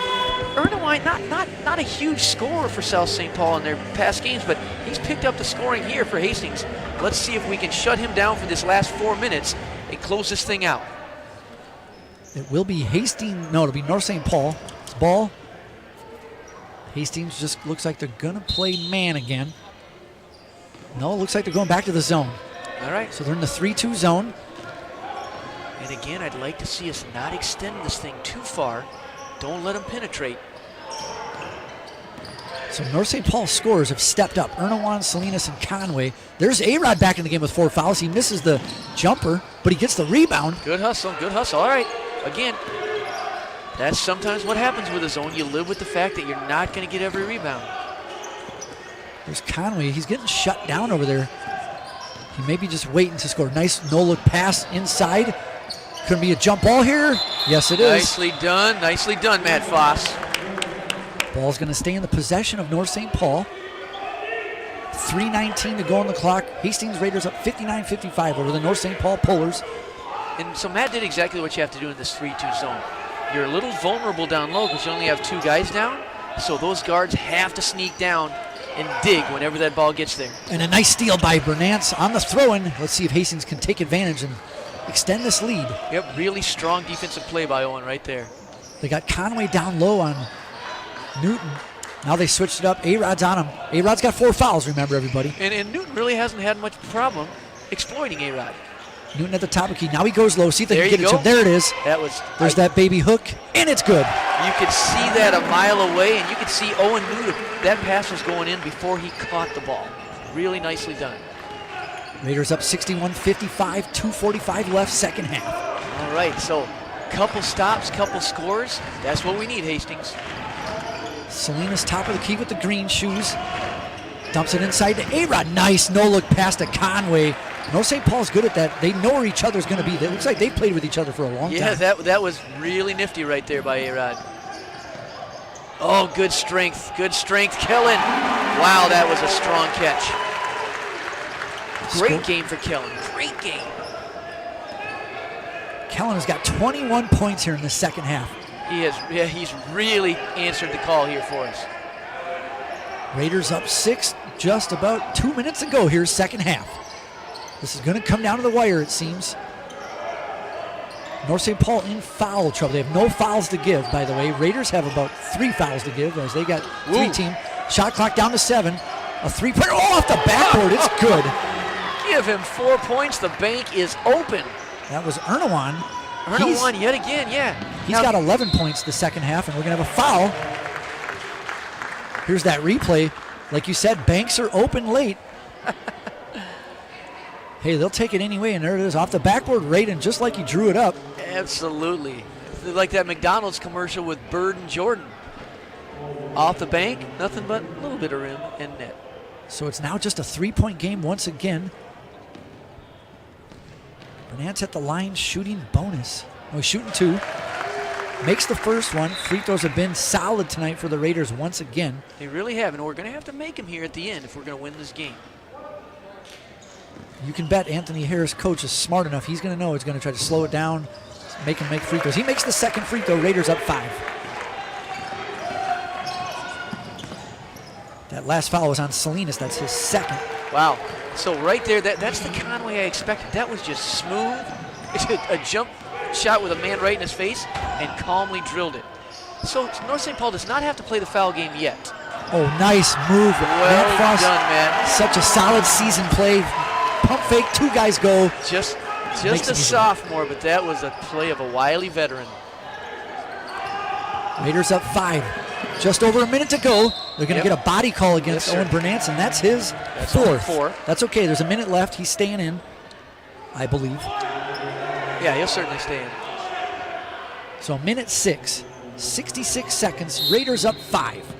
Speaker 5: Ernewine, not a huge scorer for South St. Paul in their past games, but he's picked up the scoring here for Hastings. Let's see if we can shut him down for this last 4 minutes and close this thing out.
Speaker 4: It will be Hastings. No, it'll be North St. Paul. It's ball. Hastings just looks like they're going to play man again. No, it looks like they're going back to the zone.
Speaker 5: All right.
Speaker 4: So they're in the 3-2 zone.
Speaker 5: And again, I'd like to see us not extend this thing too far. Don't let them penetrate.
Speaker 4: So North St. Paul scorers have stepped up. Ernewine, Salinas, and Conway. There's A-Rod back in the game with 4 fouls. He misses the jumper, but he gets the rebound.
Speaker 5: Good hustle, good hustle. All right. Again, that's sometimes what happens with a zone. You live with the fact that you're not going to get every rebound.
Speaker 4: There's Conway. He's getting shut down over there. He may be just waiting to score. Nice no-look pass inside. Could be a jump ball here. Yes, it is.
Speaker 5: Nicely done, Matt Foss.
Speaker 4: Ball's going to stay in the possession of North St. Paul. 3:19 to go on the clock. Hastings Raiders up 59-55 over the North St. Paul Pullers.
Speaker 5: And so Matt did exactly what you have to do in this 3-2 zone. You're a little vulnerable down low because you only have 2 guys down. So those guards have to sneak down and dig whenever that ball gets there.
Speaker 4: And a nice steal by Bernance on the throw-in. Let's see if Hastings can take advantage and extend this lead.
Speaker 5: Yep, really strong defensive play by Owen right there.
Speaker 4: They got Conway down low on Newton. Now they switched it up. A-Rod's on him. A-Rod's got 4 fouls, remember, everybody.
Speaker 5: And Newton really hasn't had much problem exploiting A-Rod.
Speaker 4: Newton at the top of the key. Now he goes low. See if they can get it to him. There it is. There's that baby hook, and it's good.
Speaker 5: You could see that a mile away, and you could see Owen knew that pass was going in before he caught the ball. Really nicely done.
Speaker 4: Raiders up 61-55, 2:45 left, second half.
Speaker 5: All right, so couple stops, couple scores. That's what we need, Hastings.
Speaker 4: Salinas top of the key with the green shoes. Dumps it inside to A-Rod. Nice no-look pass to Conway. North St. Paul's good at that. They know where each other's going to be. It looks like they've played with each other for a long time.
Speaker 5: Yeah, that was really nifty right there by A-Rod. Oh, good strength, Kellen. Wow, that was a strong catch. Great game for Kellen, great game.
Speaker 4: Kellen has got 21 points here in the second half.
Speaker 5: He's really answered the call here for us.
Speaker 4: Raiders up 6, just about 2 minutes to go here, second half. This is going to come down to the wire, it seems. North St. Paul in foul trouble. They have no fouls to give, by the way. Raiders have about 3 fouls to give as they got 3 team. Shot clock down to 7. A 3-pointer off the backboard. It's good.
Speaker 5: Give him 4 points. The bank is open.
Speaker 4: That was Ernewine.
Speaker 5: Ernewine yet again, yeah.
Speaker 4: He's got 11 points the second half, and we're going to have a foul. Here's that replay. Like you said, banks are open late. Hey, they'll take it anyway, and there it is. Off the backboard, Raiden, just like he drew it up.
Speaker 5: Absolutely. Like that McDonald's commercial with Bird and Jordan. Off the bank, nothing but a little bit of rim and net.
Speaker 4: So it's now just a 3-point game once again. Bernance at the line, shooting bonus. Oh, he's shooting 2. Makes the first one. Free throws have been solid tonight for the Raiders once again.
Speaker 5: They really have, and we're going to have to make them here at the end if we're going to win this game.
Speaker 4: You can bet Anthony Harris, coach, is smart enough. He's going to know he's going to try to slow it down, make him make free throws. He makes the second free throw. Raiders up 5. That last foul was on Salinas. That's his second.
Speaker 5: Wow. So right there, that's the Conway I expected. That was just smooth. It's a jump shot with a man right in his face and calmly drilled it. So North St. Paul does not have to play the foul game yet.
Speaker 4: Oh, nice move.
Speaker 5: Well
Speaker 4: Matt Frost,
Speaker 5: done, man.
Speaker 4: such a solid season play. Pump fake, 2 guys go.
Speaker 5: Just
Speaker 4: Makes
Speaker 5: a
Speaker 4: it easy.
Speaker 5: sophomore, but that was a play of a wily veteran.
Speaker 4: Raiders up 5. Just over a minute to go. They're going to get a body call against
Speaker 5: Yes,
Speaker 4: Owen
Speaker 5: sir.
Speaker 4: Bernance, and that's his
Speaker 5: only
Speaker 4: 4th.
Speaker 5: 4.
Speaker 4: That's okay. There's a minute left. He's staying in, I believe.
Speaker 5: Yeah, he'll certainly stay in.
Speaker 4: So minute 6, 66 seconds. Raiders up 5.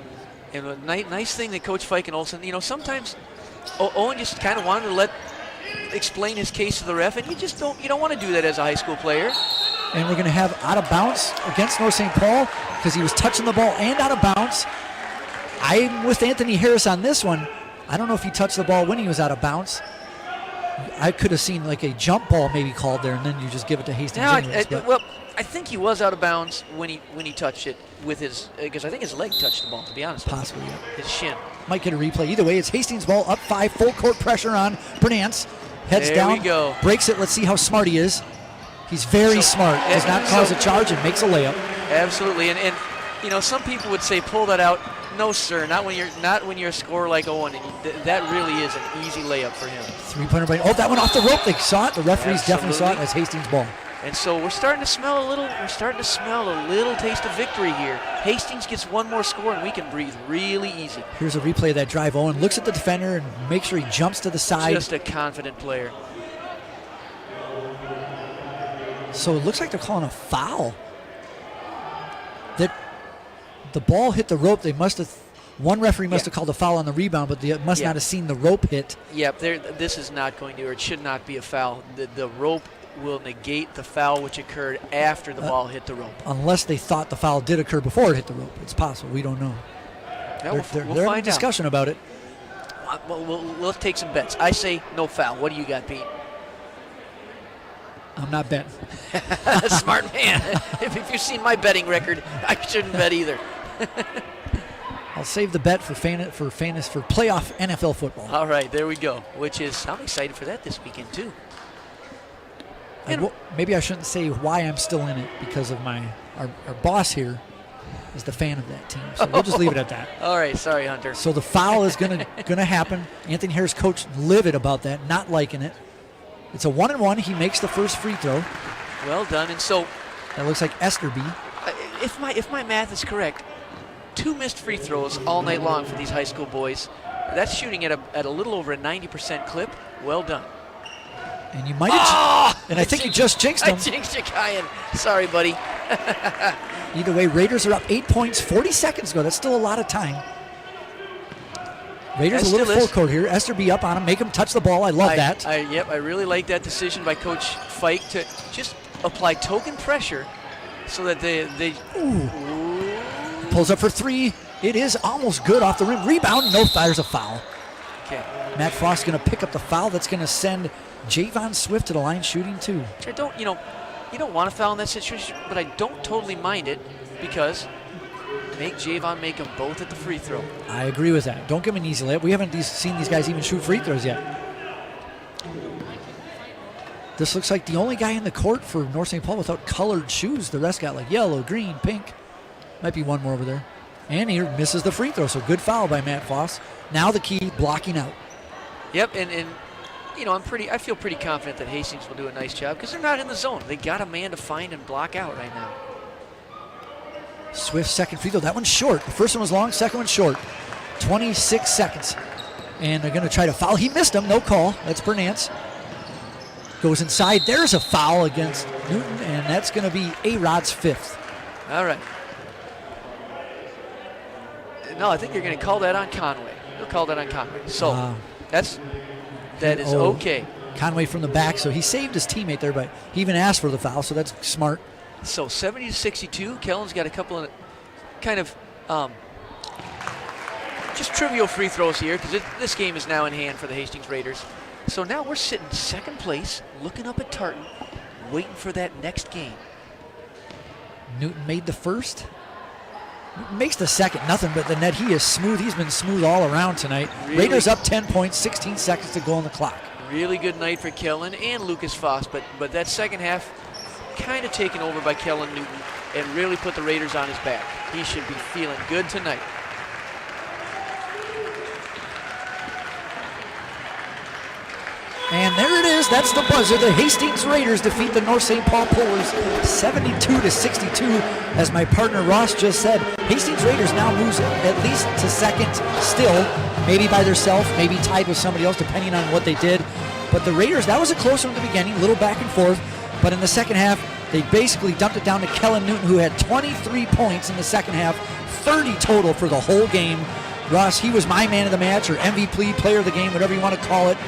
Speaker 5: And a nice thing that Coach Fike and Olsen, sometimes Owen just kind of wanted to explain his case to the ref, and you don't want to do that as a high school player.
Speaker 4: And we're going to have out of bounds against North St. Paul because he was touching the ball and out of bounds. I'm with Anthony Harris on this one. I don't know if he touched the ball when he was out of bounds. I could have seen like a jump ball maybe called there, and then you just give it to Hastings.
Speaker 5: Well, I think he was out of bounds when he touched it with his, because I think his leg touched the ball, to be honest.
Speaker 4: Possibly, yeah.
Speaker 5: His shin.
Speaker 4: Might get a replay. Either way, it's Hastings ball up 5, full court pressure on Bernance. Heads
Speaker 5: There
Speaker 4: down,
Speaker 5: we go.
Speaker 4: breaks it. Let's see how smart he is. He's very smart. Does not cause a charge and makes a layup.
Speaker 5: Absolutely, and some people would say pull that out. No, sir, not when you're a scorer like Owen. And that really is an easy layup for him.
Speaker 4: 3-pointer by. Oh, that went off the rope. They saw it. The referees definitely saw it
Speaker 5: Absolutely.
Speaker 4: as Hastings ball.
Speaker 5: And so we're starting to smell a little taste of victory here. Hastings gets one more score and we can breathe really easy.
Speaker 4: Here's a replay of that drive. Owen looks at the defender and makes sure he jumps to the side.
Speaker 5: Just a confident player.
Speaker 4: So it looks like they're calling a foul. That the ball hit the rope. They must have. One referee must have called a foul on the rebound, but they must not have seen the rope hit.
Speaker 5: Yep, this is not going to, or it should not be a foul. The rope will negate the foul which occurred after the ball hit the rope.
Speaker 4: Unless they thought the foul did occur before it hit the rope. It's possible. We don't know.
Speaker 5: Yeah,
Speaker 4: They're
Speaker 5: we'll
Speaker 4: in
Speaker 5: find
Speaker 4: a discussion about it.
Speaker 5: Let's take some bets. I say no foul. What do you got, Pete?
Speaker 4: I'm not betting.
Speaker 5: Smart man. If you've seen my betting record, I shouldn't bet either.
Speaker 4: I'll save the bet for playoff NFL football.
Speaker 5: All right, there we go. I'm excited for that this weekend too.
Speaker 4: Maybe I shouldn't say why I'm still in it because of our boss here is the fan of that team. So we'll just leave it at that.
Speaker 5: All right, sorry, Hunter.
Speaker 4: So the foul is gonna happen. Anthony Harris, coach, livid about that, not liking it. It's a 1-and-1. He makes the first free throw.
Speaker 5: Well done. And so
Speaker 4: that looks like Esterby.
Speaker 5: If my math is correct, 2 missed free throws all night long for these high school boys. That's shooting at a little over a 90% clip. Well done.
Speaker 4: And you might have, and I think you just jinxed him.
Speaker 5: I jinxed you, Kyan. Sorry, buddy.
Speaker 4: Either way, Raiders are up 8 points, 40 seconds ago. That's still a lot of time. Raiders a little full court here. Esterby up on him, make him touch the ball. I love that.
Speaker 5: Yep, I really like that decision by Coach Fike to just apply token pressure so that they
Speaker 4: pulls up for 3. It is almost good off the rim. Rebound, no, there's a foul.
Speaker 5: Okay.
Speaker 4: Matt Frost going to pick up the foul. That's going to send Javon Swift to the line shooting 2.
Speaker 5: I don't, you don't want to foul in that situation, but I don't totally mind it because make Javon make them both at the free throw.
Speaker 4: I agree with that. Don't give him an easy layup. We haven't seen these guys even shoot free throws yet. This looks like the only guy in the court for North St. Paul without colored shoes. The rest got like yellow, green, pink. Might be one more over there. And he misses the free throw, so good foul by Matt Foss. Now the key, blocking out.
Speaker 5: Yep, and I feel pretty confident that Hastings will do a nice job because they're not in the zone. They got a man to find and block out right now.
Speaker 4: Swift's second free throw. That one's short. The first one was long, second one short. 26 seconds. And they're going to try to foul. He missed him, no call. That's Bernance. Goes inside. There's a foul against Newton, and that's going to be A-Rod's 5th.
Speaker 5: All right. No, I think you're going to call that on Conway. You'll call that on Conway. So that is okay.
Speaker 4: Conway from the back, so he saved his teammate there, but he even asked for the foul, so that's smart.
Speaker 5: So 70-62. Kellen's got a couple of kind of just trivial free throws here because this game is now in hand for the Hastings Raiders. So now we're sitting second place, looking up at Tartan, waiting for that next game.
Speaker 4: Newton made the first. Newton makes the second. Nothing but the net. He is smooth. He's been smooth all around tonight. Really? Raiders up 10 points, 16 seconds to go on the clock.
Speaker 5: Really good night for Kellen and Lucas Foss, but that second half, kind of taken over by Kellen Newton and really put the Raiders on his back. He should be feeling good tonight.
Speaker 4: And there it is. That's the buzzer. The Hastings Raiders defeat the North St. Paul Polars 72-62. As my partner Ross just said, Hastings Raiders now moves at least to second still, maybe by themselves, maybe tied with somebody else, depending on what they did. But the Raiders, that was a close one at the beginning, a little back and forth. But in the second half, they basically dumped it down to Kellen Newton, who had 23 points in the second half, 30 total for the whole game. Ross, he was my man of the match, or MVP, player of the game, whatever you want to call it.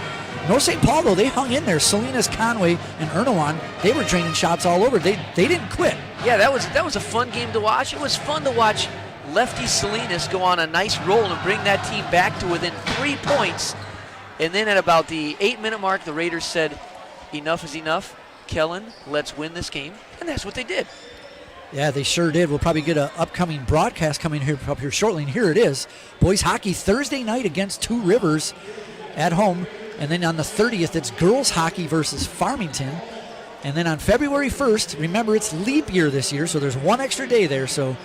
Speaker 4: North St. Paul, though, they hung in there. Salinas, Conway, and Ernawan, they were draining shots all over. They didn't quit.
Speaker 5: Yeah, that was a fun game to watch. It was fun to watch lefty Salinas go on a nice roll and bring that team back to within 3 points. And then at about the 8-minute mark, the Raiders said, enough is enough. Kellen, let's win this game. And that's what they did.
Speaker 4: Yeah, they sure did. We'll probably get an upcoming broadcast coming up here shortly. And here it is. Boys hockey Thursday night against Two Rivers at home. And then on the 30th, it's girls hockey versus Farmington. And then on February 1st, remember it's leap year this year, so there's one extra day there. So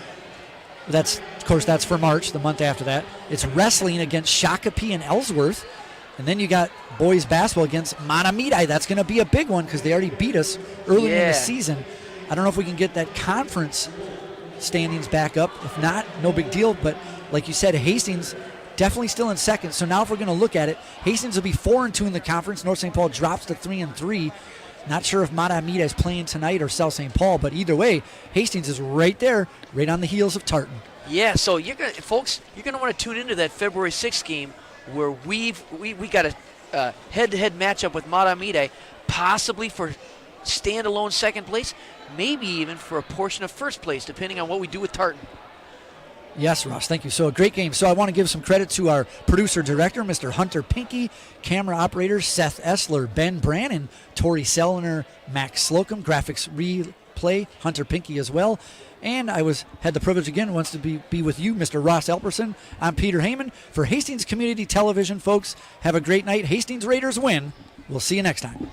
Speaker 4: that's, of course, that's for March, the month after that. It's wrestling against Shakopee and Ellsworth. And then you got boys basketball against Mahtomedi. That's going to be a big one because they already beat us earlier in the season. I don't know if we can get that conference standings back up. If not, no big deal. But like you said, Hastings definitely still in second. So now if we're going to look at it, Hastings will be 4-2 in the conference. North St. Paul drops to 3-3. Not sure if Mahtomedi is playing tonight or South St. Paul, but either way, Hastings is right there, right on the heels of Tartan.
Speaker 5: Yeah, so folks, you're gonna want to tune into that February 6th game where we got a head-to-head matchup with Mahtomedi, possibly for standalone second place, maybe even for a portion of first place, depending on what we do with Tartan.
Speaker 4: Yes, Ross, thank you. So a great game. So I want to give some credit to our producer-director, Mr. Hunter Pinky, camera operators Seth Essler, Ben Brannon, Tori Sellner, Max Slocum, graphics replay, Hunter Pinky as well. And I had the privilege again once to be with you, Mr. Ross Elperson. I'm Peter Heyman for Hastings Community Television, folks. Have a great night. Hastings Raiders win. We'll see you next time.